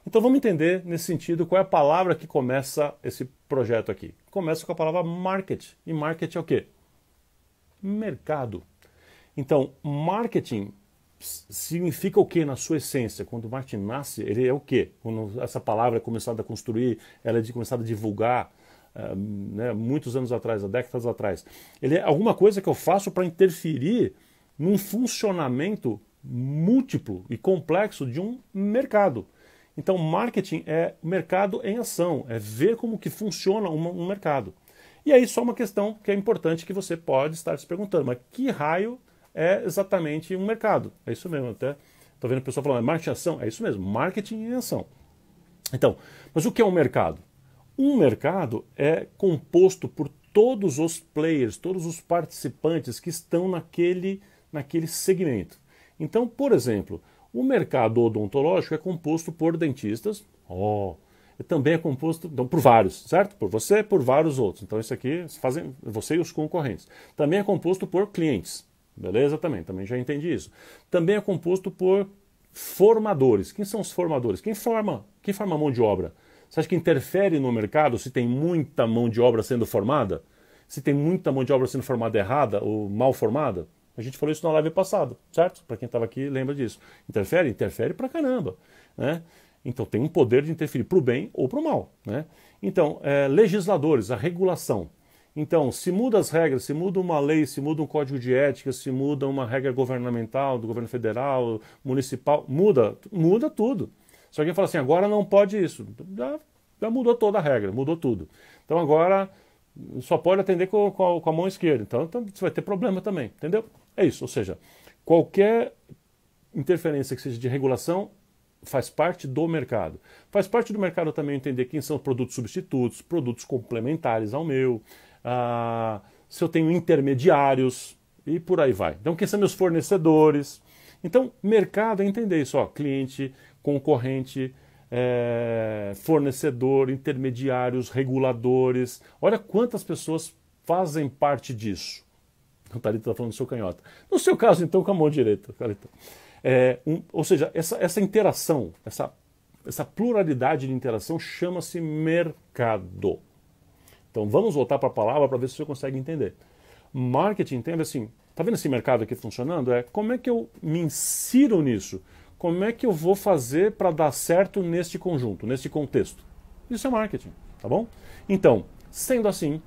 Então vamos entender, nesse sentido, qual é a palavra que começa esse projeto aqui. Começa com a palavra market. E market é o quê? Mercado. Então, marketing significa o quê na sua essência? Quando o marketing nasce, ele é o quê? Quando essa palavra é começada a construir, ela é começada a divulgar, né, muitos anos atrás, há décadas atrás. Ele é alguma coisa que eu faço para interferir num funcionamento múltiplo e complexo de um mercado. Então, marketing é mercado em ação, é ver como que funciona um mercado. E aí só uma questão que é importante que você pode estar se perguntando, mas que raio é exatamente um mercado? É isso mesmo, até estou vendo o pessoal falando, marketing em ação? É isso mesmo, marketing em ação. Então, mas o que é um mercado? Um mercado é composto por todos os players, todos os participantes que estão naquele segmento. Então, por exemplo, o mercado odontológico é composto por dentistas, também é composto então, por vários, certo? Por você e por vários outros. Então isso aqui fazem você e os concorrentes. Também é composto por clientes, beleza? Também já entendi isso. Também é composto por formadores. Quem são os formadores? Quem forma a mão de obra? Você acha que interfere no mercado se tem muita mão de obra sendo formada? Se tem muita mão de obra sendo formada errada ou mal formada? A gente falou isso na live passada, certo? Para quem estava aqui, lembra disso. Interfere? Interfere pra caramba, né? Então tem um poder de interferir para o bem ou para o mal, né? Então, legisladores, a regulação. Então, se muda as regras, se muda uma lei, se muda um código de ética, se muda uma regra governamental, do governo federal, municipal, muda tudo. Se alguém fala assim, agora não pode isso, já mudou toda a regra, mudou tudo. Então agora só pode atender com a mão esquerda. Então você vai ter problema também, entendeu? É isso, ou seja, qualquer interferência que seja de regulação faz parte do mercado. Faz parte do mercado também entender quem são produtos substitutos, produtos complementares ao meu, se eu tenho intermediários e por aí vai. Então quem são meus fornecedores? Então mercado é entender isso, cliente, concorrente, fornecedor, intermediários, reguladores. Olha quantas pessoas fazem parte disso. O Thalita está falando do seu canhota. No seu caso, então, com a mão direita, Thalita. Ou seja, essa interação, essa pluralidade de interação chama-se mercado. Então vamos voltar para a palavra para ver se você consegue entender. Marketing tem a ver assim, tá vendo esse mercado aqui funcionando? Como é que eu me insiro nisso? Como é que eu vou fazer para dar certo neste conjunto, neste contexto? Isso é marketing, tá bom? Então, Sendo assim,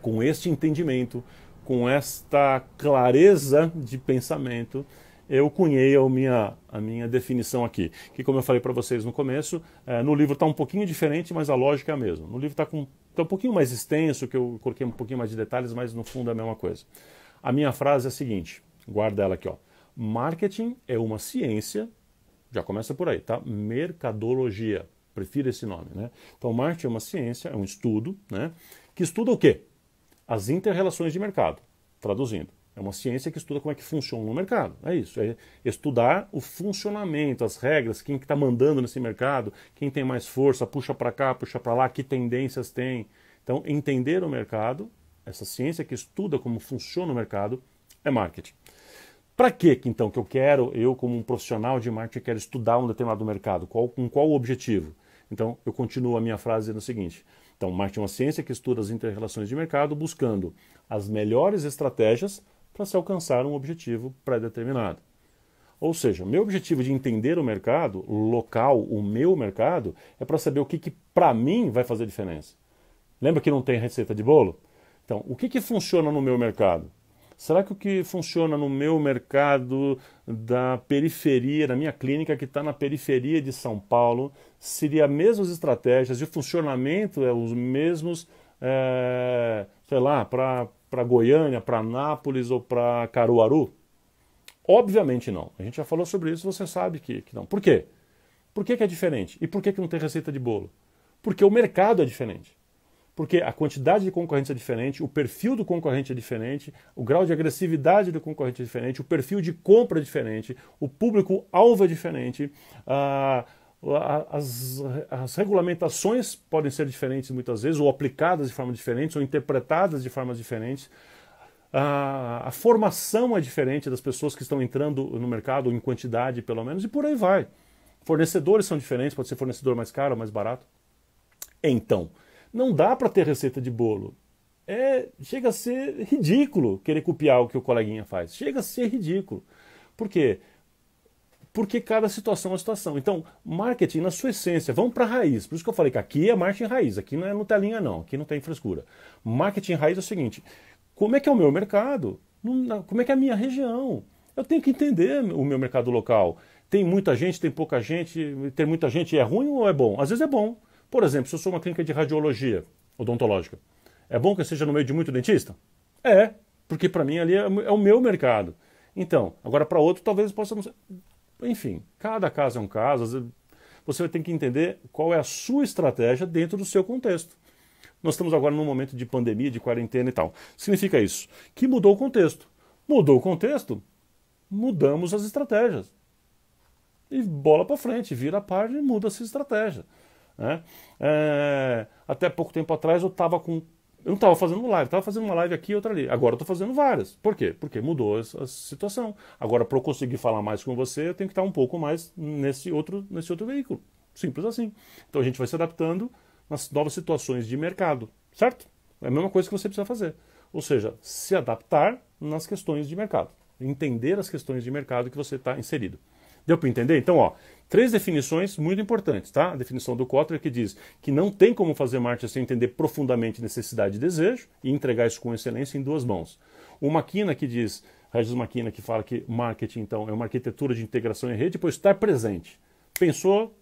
com este entendimento, com esta clareza de pensamento, eu cunhei a minha definição aqui, que como eu falei para vocês no começo, no livro está um pouquinho diferente, mas a lógica é a mesma. No livro está um pouquinho mais extenso, que eu coloquei um pouquinho mais de detalhes, mas no fundo é a mesma coisa. A minha frase é a seguinte, guarda ela aqui, ó. Marketing é uma ciência, já começa por aí, tá? Mercadologia, prefiro esse nome, né? Então, marketing é uma ciência, é um estudo, né? Que estuda o quê? As inter-relações de mercado, traduzindo. É uma ciência que estuda como é que funciona no mercado. É isso, é estudar o funcionamento, as regras, quem que está mandando nesse mercado, quem tem mais força, puxa para cá, puxa para lá, que tendências tem. Então, entender o mercado, essa ciência que estuda como funciona o mercado, é marketing. Para que então que eu como um profissional de marketing, quero estudar um determinado mercado? Com qual objetivo? Então, eu continuo a minha frase dizendo o seguinte. Então, marketing é uma ciência que estuda as inter-relações de mercado, buscando as melhores estratégias para se alcançar um objetivo pré-determinado. Ou seja, meu objetivo de entender o mercado local, o meu mercado, é para saber o que para mim vai fazer diferença. Lembra que não tem receita de bolo? Então, o que funciona no meu mercado? Será que o que funciona no meu mercado da periferia, na minha clínica que está na periferia de São Paulo, seria as mesmas estratégias e o funcionamento é os mesmos, sei lá, para Goiânia, para Anápolis ou para Caruaru? Obviamente não. A gente já falou sobre isso, você sabe que não. Por quê? Por que é diferente? E por que não tem receita de bolo? Porque o mercado é diferente. Porque a quantidade de concorrentes é diferente, o perfil do concorrente é diferente, o grau de agressividade do concorrente é diferente, o perfil de compra é diferente, o público-alvo é diferente, as regulamentações podem ser diferentes muitas vezes, ou aplicadas de forma diferente, ou interpretadas de formas diferentes. A formação é diferente das pessoas que estão entrando no mercado, em quantidade pelo menos, e por aí vai. Fornecedores são diferentes, pode ser fornecedor mais caro ou mais barato. Então, não dá para ter receita de bolo. Chega a ser ridículo querer copiar o que o coleguinha faz. Chega a ser ridículo. Por quê? Porque cada situação é uma situação. Então, marketing na sua essência, vamos para a raiz. Por isso que eu falei que aqui é marketing raiz, aqui não é Nutelinha não, aqui não tem frescura. Marketing raiz é o seguinte, como é que é o meu mercado? Como é que é a minha região? Eu tenho que entender o meu mercado local. Tem muita gente, tem pouca gente, ter muita gente é ruim ou é bom? Às vezes é bom. Por exemplo, se eu sou uma clínica de radiologia odontológica, é bom que eu seja no meio de muito dentista? É, porque para mim ali é o meu mercado. Então, agora para outro talvez possa não ser. Enfim, cada caso é um caso, às vezes você vai ter que entender qual é a sua estratégia dentro do seu contexto. Nós estamos agora num momento de pandemia, de quarentena e tal. Significa isso que mudou o contexto. Mudou o contexto, mudamos as estratégias. E bola para frente, vira a página e muda essa estratégia. Né? Até pouco tempo atrás eu não estava fazendo live, estava fazendo uma live aqui e outra ali. Agora eu estou fazendo várias. Por quê? Porque mudou a situação. Agora, para eu conseguir falar mais com você, eu tenho que estar um pouco mais nesse outro veículo. Simples assim. Então a gente vai se adaptando nas novas situações de mercado, certo? É a mesma coisa que você precisa fazer. Ou seja, se adaptar nas questões de mercado. Entender as questões de mercado que você está inserido. Deu para entender? Então, ó, 3 definições muito importantes, tá? A definição do Kotler que diz que não tem como fazer marketing sem entender profundamente necessidade e desejo e entregar isso com excelência em 2 mãos. O Makina que diz, Regis Makina que fala que marketing, então, é uma arquitetura de integração em rede, pois estar presente. Pensou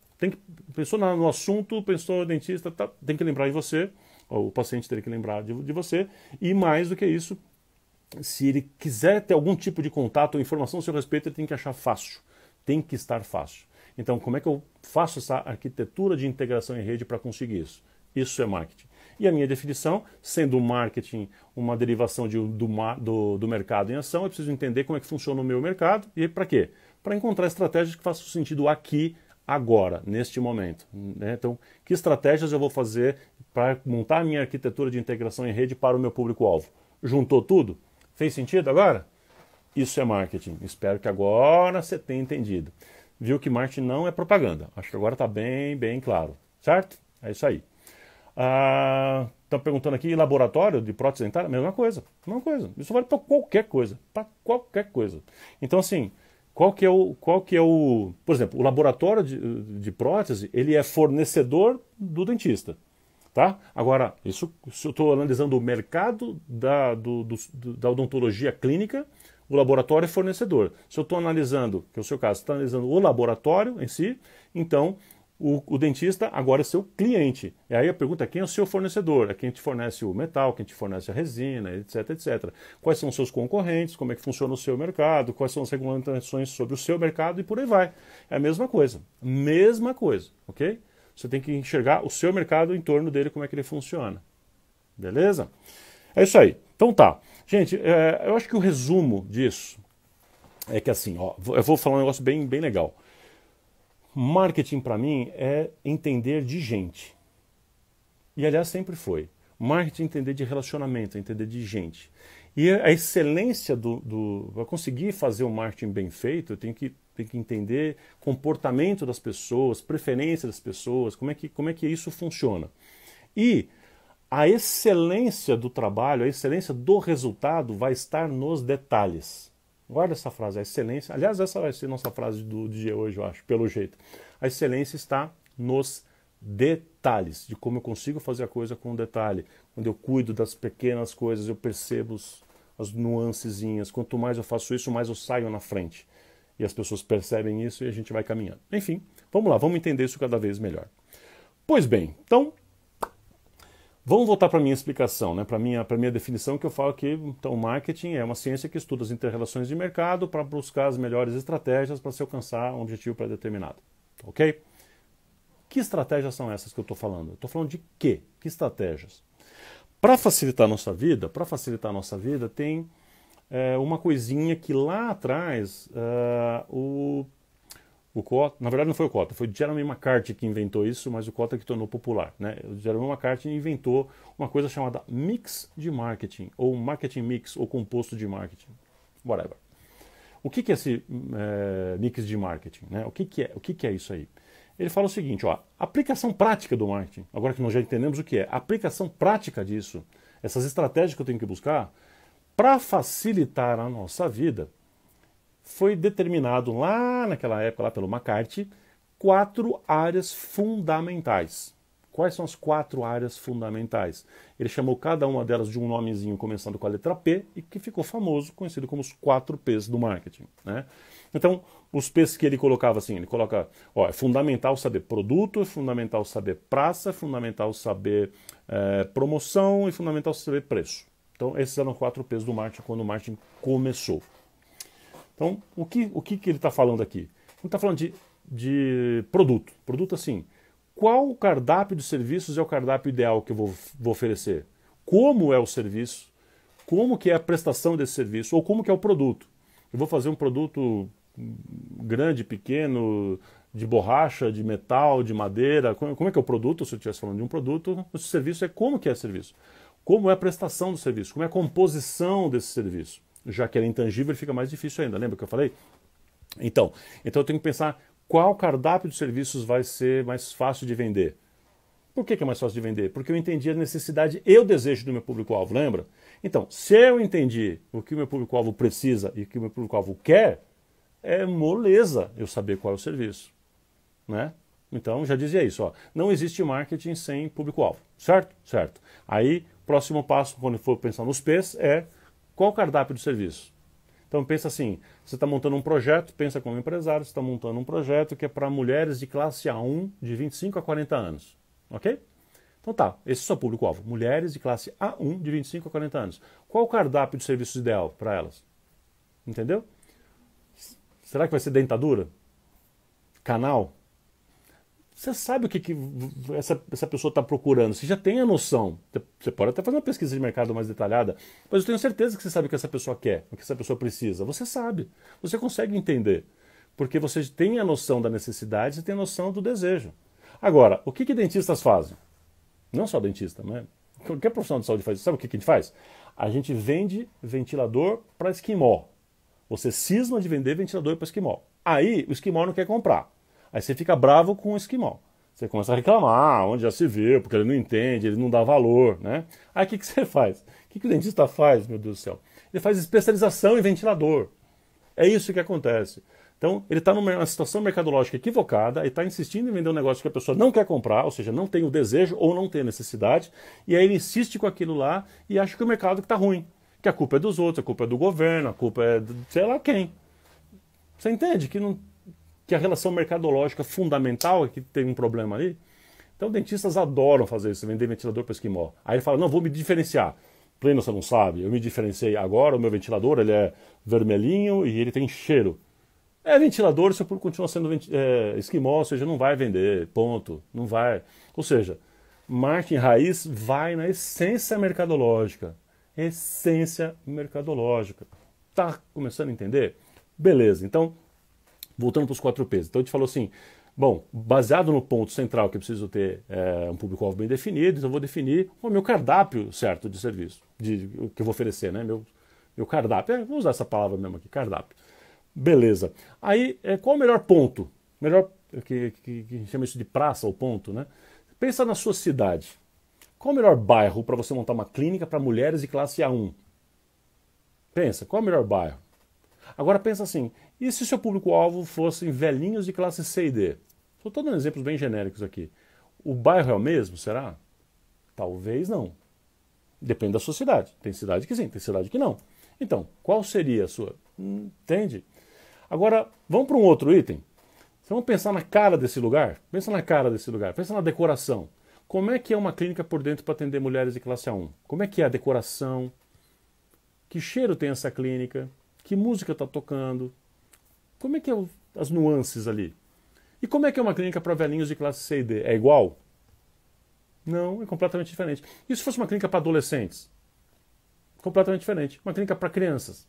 no assunto, pensou no dentista, tem que lembrar de você, ou o paciente teria que lembrar de você, e mais do que isso, se ele quiser ter algum tipo de contato ou informação a seu respeito, ele tem que achar fácil. Tem que estar fácil. Então, como é que eu faço essa arquitetura de integração em rede para conseguir isso? Isso é marketing. E a minha definição, sendo o marketing uma derivação do mercado em ação, eu preciso entender como é que funciona o meu mercado e para quê? Para encontrar estratégias que façam sentido aqui, agora, neste momento. Né? Então, que estratégias eu vou fazer para montar a minha arquitetura de integração em rede para o meu público-alvo? Juntou tudo? Fez sentido agora? Isso é marketing. Espero que agora você tenha entendido. Viu que marketing não é propaganda. Acho que agora está bem, bem claro. Certo? É isso aí. Estão perguntando aqui, laboratório de prótese dentária? Mesma coisa. Mesma coisa. Isso vale para qualquer coisa. Para qualquer coisa. Então, assim, qual que é o... Por exemplo, o laboratório de prótese, ele é fornecedor do dentista. Tá? Agora, isso se eu estou analisando o mercado da odontologia clínica, o laboratório é fornecedor. Se eu estou analisando, que é o seu caso, está analisando o laboratório em si, então o dentista agora é seu cliente. E aí a pergunta é quem é o seu fornecedor? É quem te fornece o metal, quem te fornece a resina, etc, etc. Quais são os seus concorrentes, como é que funciona o seu mercado, quais são as regulamentações sobre o seu mercado e por aí vai. É a mesma coisa. Mesma coisa, ok? Você tem que enxergar o seu mercado em torno dele, como é que ele funciona. Beleza? É isso aí. Então tá. Gente, eu acho que o resumo disso é que assim, ó, eu vou falar um negócio bem legal. Marketing para mim é entender de gente. E aliás sempre foi. Marketing é entender de relacionamento, é entender de gente. E a excelência para conseguir fazer o marketing bem feito, eu tenho que entender comportamento das pessoas, preferência das pessoas, como é que isso funciona. E a excelência do trabalho, a excelência do resultado vai estar nos detalhes. Guarda essa frase, a excelência. Aliás, essa vai ser nossa frase do dia hoje, eu acho, pelo jeito. A excelência está nos detalhes, de como eu consigo fazer a coisa com detalhe. Quando eu cuido das pequenas coisas, eu percebo as nuancezinhas. Quanto mais eu faço isso, mais eu saio na frente. E as pessoas percebem isso e a gente vai caminhando. Enfim, vamos lá, vamos entender isso cada vez melhor. Pois bem, então, vamos voltar para a minha explicação, né? para a minha definição, que eu falo que então, marketing é uma ciência que estuda as inter-relações de mercado para buscar as melhores estratégias para se alcançar um objetivo pré-determinado. Ok? Que estratégias são essas que eu estou falando? Eu estou falando de quê? Que estratégias? Para facilitar a nossa vida, tem uma coisinha que lá atrás o Kotler, na verdade não foi o Kotler, foi Jeremy McCarthy que inventou isso, mas o Kotler que tornou popular. Né? O Jeremy McCarthy inventou uma coisa chamada mix de marketing, ou marketing mix, ou composto de marketing, whatever. O que é esse mix de marketing? Né? O que é isso aí? Ele fala o seguinte, ó, aplicação prática do marketing, agora que nós já entendemos o que é, aplicação prática disso, essas estratégias que eu tenho que buscar, para facilitar a nossa vida, foi determinado lá naquela época, lá pelo McCarthy, 4 áreas fundamentais. Quais são as 4 áreas fundamentais? Ele chamou cada uma delas de um nomezinho começando com a letra P e que ficou famoso, conhecido como os 4 P's do marketing. Né? Então, os P's que ele colocava assim, ele coloca, ó, é fundamental saber produto, é fundamental saber praça, é fundamental saber promoção e é fundamental saber preço. Então, esses eram os 4 P's do marketing quando o marketing começou. Então, o que ele está falando aqui? Ele está falando de produto. Produto assim, qual o cardápio de serviços é o cardápio ideal que eu vou oferecer? Como é o serviço? Como que é a prestação desse serviço? Ou como que é o produto? Eu vou fazer um produto grande, pequeno, de borracha, de metal, de madeira. Como é que é o produto? Se eu estivesse falando de um produto, o serviço é como que é o serviço? Como é a prestação do serviço? Como é a composição desse serviço? Já que ele é intangível, ele fica mais difícil ainda. Lembra que eu falei? Então eu tenho que pensar qual cardápio de serviços vai ser mais fácil de vender. Por que é mais fácil de vender? Porque eu entendi a necessidade e o desejo do meu público-alvo, lembra? Então, se eu entendi o que o meu público-alvo precisa e o que o meu público-alvo quer, é moleza eu saber qual é o serviço. Né? Então, já dizia isso, ó, não existe marketing sem público-alvo, certo? Certo. Aí, próximo passo, quando for pensar nos P's, é qual o cardápio do serviço? Então pensa assim, você está montando um projeto, pensa como empresário, você está montando um projeto que é para mulheres de classe A1 de 25 a 40 anos, ok? Então tá, esse é o seu público-alvo, mulheres de classe A1 de 25 a 40 anos. Qual o cardápio de serviços ideal para elas? Entendeu? Será que vai ser dentadura? Canal? Você sabe o que essa pessoa está procurando, você já tem a noção. Você pode até fazer uma pesquisa de mercado mais detalhada, mas eu tenho certeza que você sabe o que essa pessoa quer, o que essa pessoa precisa. Você sabe, você consegue entender, porque você tem a noção da necessidade, você tem a noção do desejo. Agora, o que dentistas fazem? Não só dentista, mas qualquer profissional de saúde faz isso. Sabe o que a gente faz? A gente vende ventilador para esquimó. Você cisma de vender ventilador para esquimó. Aí o esquimó não quer comprar. Aí você fica bravo com o esquimó. Você começa a reclamar, onde já se viu, porque ele não entende, ele não dá valor, né? Aí o que você faz? O que o dentista faz, meu Deus do céu? Ele faz especialização em ventilador. É isso que acontece. Então, ele está numa situação mercadológica equivocada e está insistindo em vender um negócio que a pessoa não quer comprar, ou seja, não tem o desejo ou não tem a necessidade, e aí ele insiste com aquilo lá e acha que o mercado está ruim, que a culpa é dos outros, a culpa é do governo, a culpa é de sei lá quem. Você entende que a relação mercadológica fundamental é que tem um problema ali? Então, dentistas adoram fazer isso, vender ventilador para esquimó. Aí ele fala, não, vou me diferenciar. Pleno, você não sabe, eu me diferenciei agora, o meu ventilador ele é vermelhinho e ele tem cheiro. É ventilador, seu público continua sendo esquimó, ou seja, não vai vender, ponto, não vai. Ou seja, marketing raiz vai na essência mercadológica. Essência mercadológica. Tá começando a entender? Beleza, então, voltando para os 4 P's. Então a gente falou assim, bom, baseado no ponto central que eu preciso ter um público-alvo bem definido, então eu vou definir o meu cardápio certo de serviço, que eu vou oferecer, né? Meu cardápio, vou usar essa palavra mesmo aqui, cardápio. Beleza. Aí, qual o melhor ponto? Melhor, que a gente chama isso de praça ou ponto, né? Pensa na sua cidade. Qual o melhor bairro para você montar uma clínica para mulheres de classe A1? Pensa, qual é o melhor bairro? Agora pensa assim, e se o seu público-alvo fossem velhinhos de classe C e D? Estou dando exemplos bem genéricos aqui. O bairro é o mesmo, será? Talvez não. Depende da sua cidade. Tem cidade que sim, tem cidade que não. Então, qual seria a sua? Entende? Agora, vamos para um outro item. Vamos pensar na cara desse lugar? Pensa na cara desse lugar, pensa na decoração. Como é que é uma clínica por dentro para atender mulheres de classe A1? Como é que é a decoração? Que cheiro tem essa clínica? Que música está tocando? Como é que é as nuances ali? E como é que é uma clínica para velhinhos de classe C e D? É igual? Não, é completamente diferente. E se fosse uma clínica para adolescentes? Completamente diferente. Uma clínica para crianças?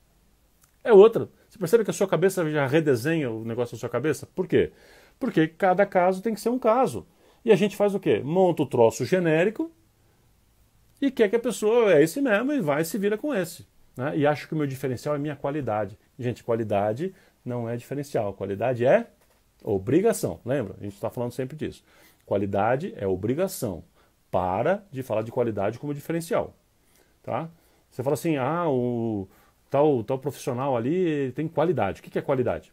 É outra. Você percebe que a sua cabeça já redesenha o negócio da sua cabeça? Por quê? Porque cada caso tem que ser um caso. E a gente faz o quê? Monta o troço genérico e quer que a pessoa é esse mesmo e vai e se vira com esse. Né? E acho que o meu diferencial é minha qualidade. Gente, qualidade não é diferencial. Qualidade é obrigação. Lembra? A gente está falando sempre disso. Qualidade é obrigação. Para de falar de qualidade como diferencial. Tá? Você fala assim, o tal profissional ali tem qualidade. O que é qualidade?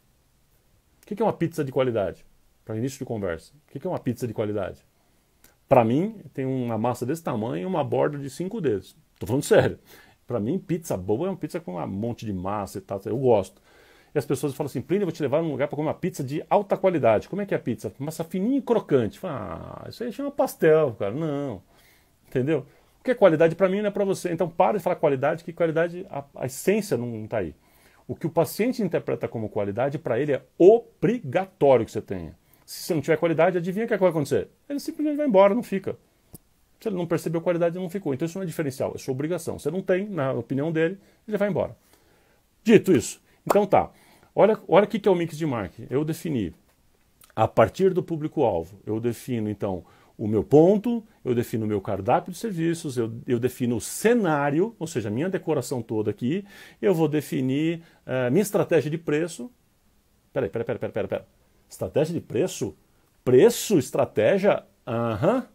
O que é uma pizza de qualidade? Para início de conversa. O que é uma pizza de qualidade? Para mim, tem uma massa desse tamanho e uma borda de 5 dedos. Estou falando sério. Para mim, pizza boa é uma pizza com um monte de massa e tal. Eu gosto. E as pessoas falam assim, Plínio, eu vou te levar num lugar para comer uma pizza de alta qualidade. Como é que é a pizza? Massa fininha e crocante. Fala, isso aí chama pastel, cara. Não. Entendeu? O que é qualidade para mim não é para você. Então para de falar qualidade, que qualidade, a essência não está aí. O que o paciente interpreta como qualidade, para ele é obrigatório que você tenha. Se você não tiver qualidade, adivinha o que vai acontecer? Ele simplesmente vai embora, não fica. Se ele não percebeu qualidade, ele não ficou. Então isso não é diferencial, é sua obrigação. Você não tem, na opinião dele, ele vai embora. Dito isso, então tá. Olha o que é o mix de marketing. Eu defini, a partir do público-alvo, eu defino então o meu ponto, eu defino o meu cardápio de serviços, eu defino o cenário, ou seja, a minha decoração toda aqui, eu vou definir minha estratégia de preço. Peraí. Estratégia de preço? Preço, estratégia? Aham.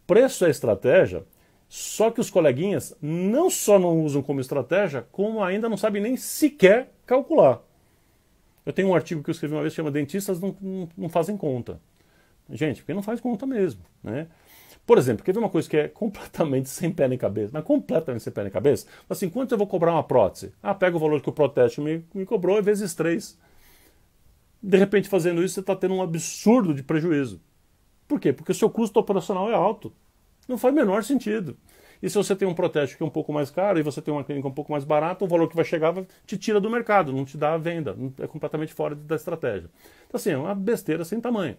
Preço é estratégia, só que os coleguinhas não só não usam como estratégia, como ainda não sabem nem sequer calcular. Eu tenho um artigo que eu escrevi uma vez que chama Dentistas não fazem conta. Gente, porque não faz conta mesmo. Né? Por exemplo, quer ver uma coisa que é completamente sem pé nem cabeça, mas completamente sem pé nem cabeça? Assim, quanto eu vou cobrar uma prótese? Pega o valor que o Proteste me cobrou e vezes 3. De repente, fazendo isso, você está tendo um absurdo de prejuízo. Por quê? Porque o seu custo operacional é alto. Não faz o menor sentido. E se você tem um Proteste que é um pouco mais caro e você tem uma clínica um pouco mais barata, o valor que vai chegar te tira do mercado, não te dá a venda. É completamente fora da estratégia. Então, assim, é uma besteira sem tamanho.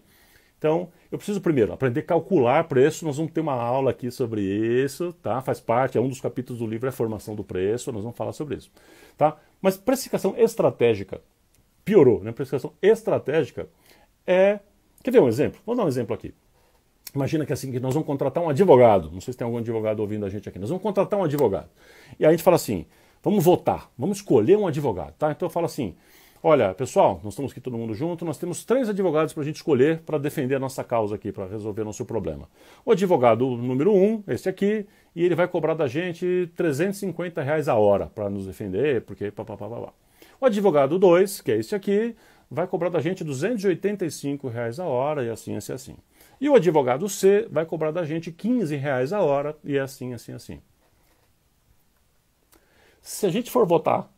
Então, eu preciso primeiro aprender a calcular preço. Nós vamos ter uma aula aqui sobre isso, tá? Faz parte, é um dos capítulos do livro, é a formação do preço, nós vamos falar sobre isso. Tá? Mas precificação estratégica piorou, né? Precificação estratégica é... Quer ver um exemplo? Vou dar um exemplo aqui. Imagina que assim, que nós vamos contratar um advogado. Não sei se tem algum advogado ouvindo a gente aqui. Nós vamos contratar um advogado. E aí a gente fala assim, vamos votar, vamos escolher um advogado. Tá? Então eu falo assim, olha, pessoal, nós estamos aqui todo mundo junto, nós temos 3 advogados para a gente escolher para defender a nossa causa aqui, para resolver nosso problema. O advogado número 1, esse aqui, e ele vai cobrar da gente R$350 a hora para nos defender, porque papapá. O advogado 2, que é esse aqui, vai cobrar da gente R$ 285 a hora e assim, assim, assim. E o advogado C vai cobrar da gente R$ 15 a hora e assim, assim, assim. Se a gente for votar,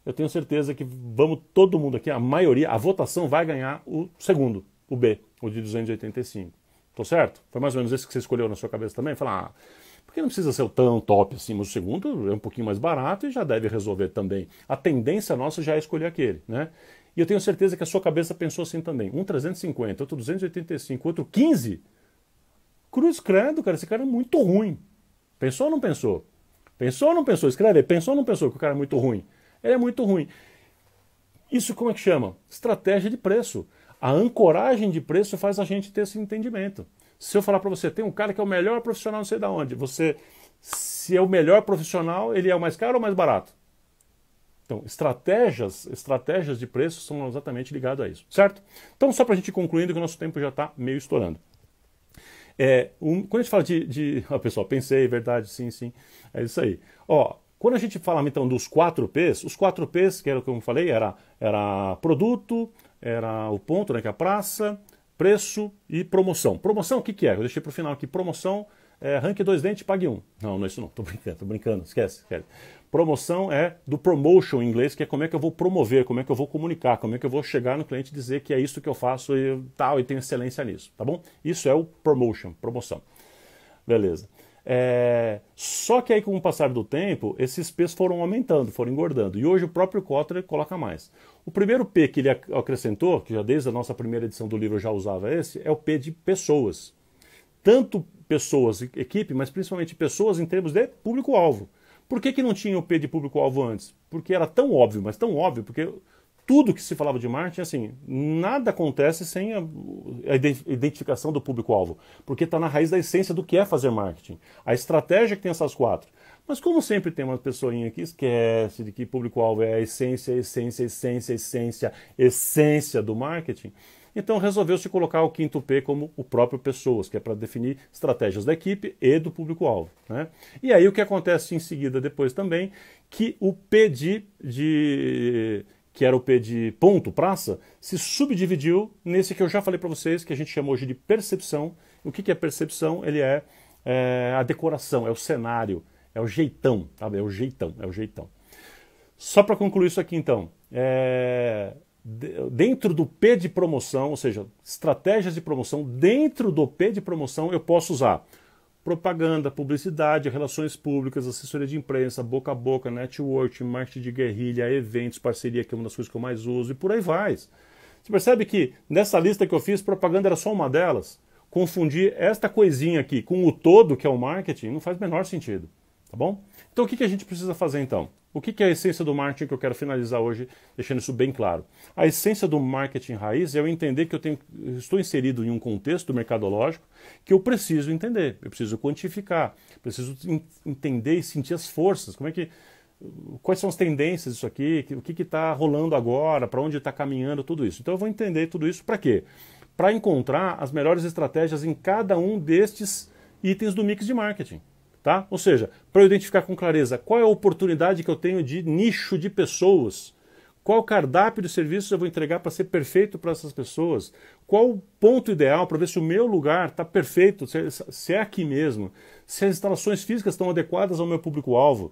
eu tenho certeza que vamos todo mundo aqui, a maioria, a votação vai ganhar o segundo, o B, o de 285. Tô certo? Foi mais ou menos esse que você escolheu na sua cabeça também? Falar, porque não precisa ser o tão top assim, mas o segundo é um pouquinho mais barato e já deve resolver também. A tendência nossa já é escolher aquele, né? E eu tenho certeza que a sua cabeça pensou assim também. Um 350, outro 285, outro 15. Cruz credo, cara, esse cara é muito ruim. Pensou ou não pensou? Pensou ou não pensou? Escreve, pensou ou não pensou que o cara é muito ruim? Ele é muito ruim. Isso como é que chama? Estratégia de preço. A ancoragem de preço faz a gente ter esse entendimento. Se eu falar para você, tem um cara que é o melhor profissional não sei de onde, você, se é o melhor profissional, ele é o mais caro ou mais barato? Então, estratégias de preço são exatamente ligadas a isso, certo? Então, só para a gente ir concluindo que o nosso tempo já está meio estourando. Quando a gente fala pessoal, pensei, verdade, sim, sim, é isso aí. Quando a gente fala então dos 4 P's, os 4 P's, que era o que eu falei, era produto, era o ponto, né, que é a praça, preço e promoção. Promoção, o que que é? Eu deixei para o final aqui, promoção, rank 2 dentes, pague 1. Não, não é isso não, tô brincando, esquece. Promoção é do promotion em inglês, que é como é que eu vou promover, como é que eu vou comunicar, como é que eu vou chegar no cliente e dizer que é isso que eu faço e tal, e tenho excelência nisso, tá bom? Isso é o promoção. Beleza. Só que aí com o passar do tempo, esses P's foram aumentando, foram engordando, e hoje o próprio Kotler coloca mais. O primeiro P que ele acrescentou, que já desde a nossa primeira edição do livro eu já usava esse, é o P de pessoas. Tanto pessoas, equipe, mas principalmente pessoas em termos de público-alvo. Por que não tinha o P de público-alvo antes? Porque era tão óbvio, mas tão óbvio, porque tudo que se falava de marketing, assim, nada acontece sem a identificação do público-alvo, porque está na raiz da essência do que é fazer marketing. A estratégia que tem essas 4. Mas como sempre tem uma pessoinha que esquece de que público-alvo é a essência do marketing, então resolveu-se colocar o 5º P como o próprio pessoas, que é para definir estratégias da equipe e do público-alvo, né? E aí o que acontece em seguida depois também, que o P que era o P de ponto, praça, se subdividiu nesse que eu já falei para vocês, que a gente chama hoje de percepção. O que é percepção? Ele é a decoração, é o cenário, é o jeitão, sabe? É o jeitão. Só para concluir isso aqui então, dentro do P de promoção, ou seja, estratégias de promoção, dentro do P de promoção eu posso usar propaganda, publicidade, relações públicas, assessoria de imprensa, boca a boca, networking, marketing de guerrilha, eventos, parceria, que é uma das coisas que eu mais uso, e por aí vai. Você percebe que nessa lista que eu fiz, propaganda era só uma delas? Confundir esta coisinha aqui com o todo, que é o marketing, não faz o menor sentido, tá bom? Então o que a gente precisa fazer então? O que é a essência do marketing que eu quero finalizar hoje, deixando isso bem claro? A essência do marketing raiz é eu entender que eu estou inserido em um contexto mercadológico que eu preciso entender, eu preciso quantificar, preciso entender e sentir as forças, quais são as tendências disso aqui, o que está rolando agora, para onde está caminhando tudo isso. Então eu vou entender tudo isso para quê? Para encontrar as melhores estratégias em cada um destes itens do mix de marketing. Tá? Ou seja, para eu identificar com clareza qual é a oportunidade que eu tenho de nicho de pessoas, qual cardápio de serviços eu vou entregar para ser perfeito para essas pessoas, qual o ponto ideal para ver se o meu lugar está perfeito, se é aqui mesmo, se as instalações físicas estão adequadas ao meu público-alvo.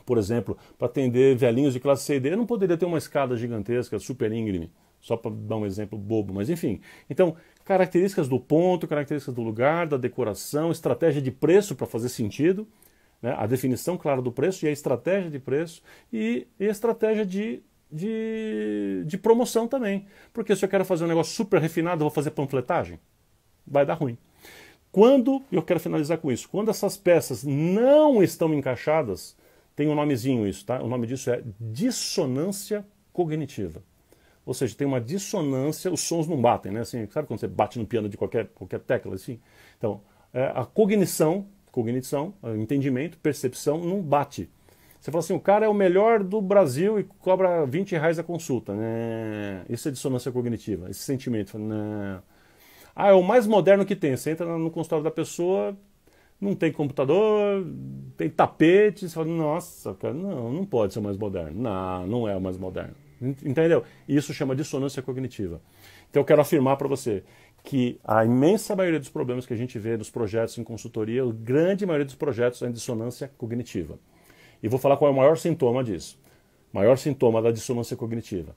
Por exemplo, para atender velhinhos de classe C e D, eu não poderia ter uma escada gigantesca, super íngreme, só para dar um exemplo bobo, mas enfim. Então, características do ponto, características do lugar, da decoração, estratégia de preço para fazer sentido, né? A definição clara do preço e a estratégia de preço e a estratégia de promoção também. Porque se eu quero fazer um negócio super refinado, eu vou fazer panfletagem? Vai dar ruim. Quando, eu quero finalizar com isso, quando essas peças não estão encaixadas, tem um nomezinho isso, tá? O nome disso é dissonância cognitiva. Ou seja, tem uma dissonância, os sons não batem, né? Assim, sabe quando você bate no piano de qualquer tecla? Assim? Então, a cognição, entendimento, percepção, não bate. Você fala assim, o cara é o melhor do Brasil e cobra R$ 20 a consulta. Né? Isso é dissonância cognitiva, esse sentimento. Né? Ah, é o mais moderno que tem. Você entra no consultório da pessoa, não tem computador, tem tapete, você fala, nossa, cara, não pode ser o mais moderno. Não, não é o mais moderno. Entendeu? Isso chama dissonância cognitiva. Então eu quero afirmar para você que a imensa maioria dos problemas que a gente vê nos projetos em consultoria, a grande maioria dos projetos é dissonância cognitiva. E vou falar qual é o maior sintoma disso. O maior sintoma da dissonância cognitiva.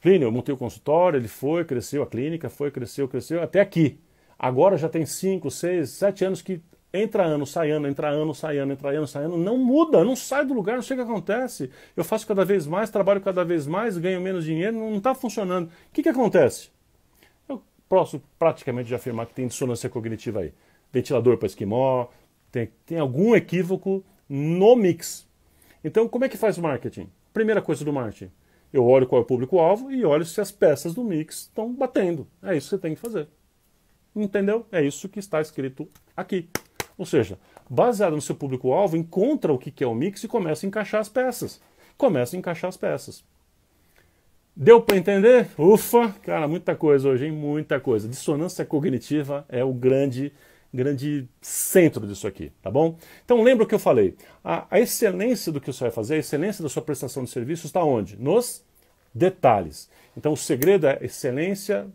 Plínio, eu montei o consultório, ele foi, cresceu, a clínica foi, cresceu, até aqui. Agora já tem 5, 6, 7 anos que entra ano, sai ano, entra ano, sai ano, entra ano, sai ano, não muda, não sai do lugar, não sei o que acontece. Eu faço cada vez mais, trabalho cada vez mais, ganho menos dinheiro, não está funcionando. O que acontece? Eu posso praticamente já afirmar que tem dissonância cognitiva aí. Ventilador para esquimó, tem algum equívoco no mix. Então, como é que faz o marketing? Primeira coisa do marketing, eu olho qual é o público-alvo e olho se as peças do mix estão batendo. É isso que você tem que fazer. Entendeu? É isso que está escrito aqui. Ou seja, baseado no seu público-alvo, encontra o que é o mix e começa a encaixar as peças. Começa a encaixar as peças. Deu para entender? Ufa! Cara, muita coisa hoje, hein? Muita coisa. Dissonância cognitiva é o grande centro disso aqui, tá bom? Então lembra o que eu falei. A excelência do que você vai fazer, a excelência da sua prestação de serviço está onde? Nos detalhes. Então o segredo é excelência.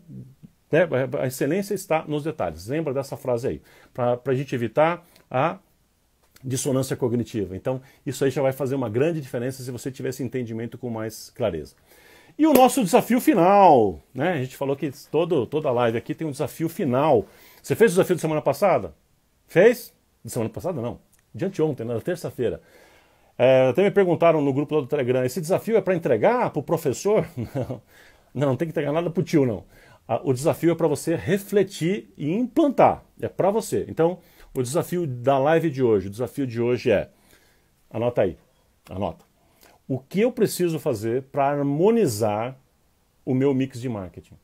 A excelência está nos detalhes. Lembra dessa frase aí, para a gente evitar a dissonância cognitiva. Então, isso aí já vai fazer uma grande diferença se você tiver esse entendimento com mais clareza. E o nosso desafio final, né? A gente falou que toda live aqui tem um desafio final. Você fez o desafio de semana passada? Fez? De semana passada não, de anteontem, na terça-feira. Até me perguntaram no grupo lá do Telegram, esse desafio é para entregar para o professor? Não tem que entregar nada para o tio, não. O desafio é para você refletir e implantar. É para você. Então, o desafio da live de hoje, o desafio de hoje é, anota aí, anota. O que eu preciso fazer para harmonizar o meu mix de marketing?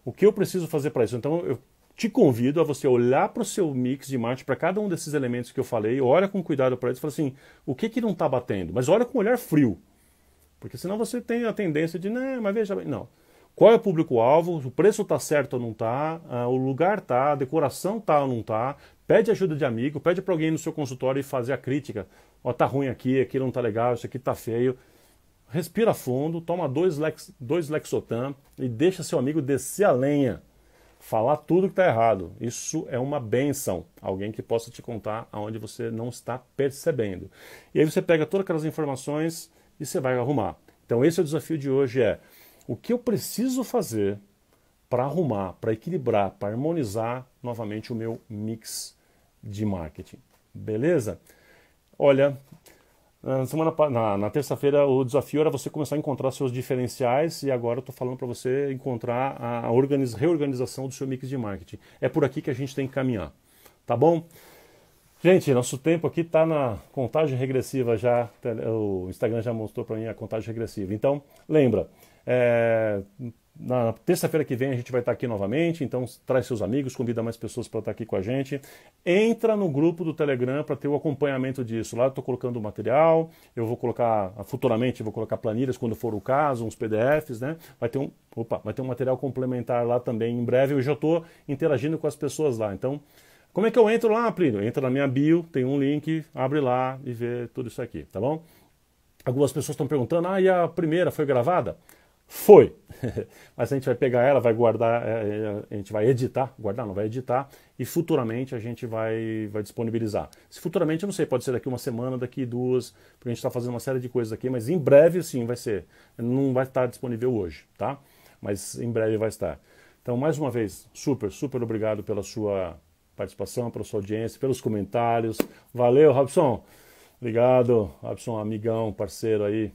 O que eu preciso fazer para isso? Então, eu te convido a você olhar para o seu mix de marketing, para cada um desses elementos que eu falei, olha com cuidado para eles e fala assim, o que não está batendo? Mas olha com um olhar frio. Porque senão você tem a tendência de, não, mas veja bem, não. Qual é o público-alvo? O preço está certo ou não está? O lugar está? A decoração está ou não está? Pede ajuda de amigo, pede para alguém no seu consultório e fazer a crítica. Ó, tá ruim aqui não está legal, isso aqui está feio. Respira fundo, toma dois Lexotan e deixa seu amigo descer a lenha. Falar tudo que está errado. Isso é uma benção. Alguém que possa te contar aonde você não está percebendo. E aí você pega todas aquelas informações e você vai arrumar. Então esse é o desafio de hoje, o que eu preciso fazer para arrumar, para equilibrar, para harmonizar novamente o meu mix de marketing. Beleza? Olha, na terça-feira o desafio era você começar a encontrar seus diferenciais e agora eu estou falando para você encontrar a reorganização do seu mix de marketing. É por aqui que a gente tem que caminhar. Tá bom? Gente, nosso tempo aqui está na contagem regressiva já. O Instagram já mostrou para mim a contagem regressiva. Então, lembra, na terça-feira que vem a gente vai estar aqui novamente, então traz seus amigos, convida mais pessoas para estar aqui com a gente. Entra no grupo do Telegram para ter o acompanhamento disso. Lá eu estou colocando o material, eu vou colocar, futuramente, vou colocar planilhas quando for o caso, uns PDFs, né? Vai ter um material complementar lá também em breve. Eu já estou interagindo com as pessoas lá. Então, como é que eu entro lá, Plínio? Entra na minha bio, tem um link, abre lá e vê tudo isso aqui, tá bom? Algumas pessoas estão perguntando, e a primeira foi gravada? Foi, mas a gente vai pegar ela, vai guardar, a gente vai editar, guardar não, vai editar e futuramente a gente vai disponibilizar. Se futuramente, eu não sei, pode ser daqui uma semana, daqui 2, porque a gente está fazendo uma série de coisas aqui, mas em breve sim vai ser. Não vai estar disponível hoje, tá? Mas em breve vai estar. Então, mais uma vez, super obrigado pela sua participação, pela sua audiência, pelos comentários. Valeu, Robson. Obrigado, Robson, amigão, parceiro aí.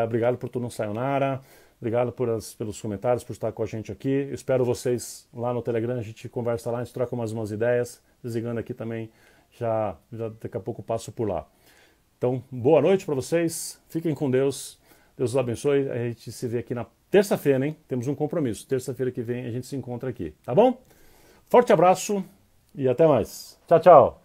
Obrigado por tudo no Sayonara, obrigado pelos comentários, por estar com a gente aqui. Eu espero vocês lá no Telegram, a gente conversa lá, a gente troca umas ideias. Desligando aqui também, já daqui a pouco passo por lá. Então, boa noite para vocês, fiquem com Deus, Deus os abençoe. A gente se vê aqui na terça-feira, hein? Temos um compromisso, terça-feira que vem a gente se encontra aqui, tá bom? Forte abraço e até mais. Tchau, tchau.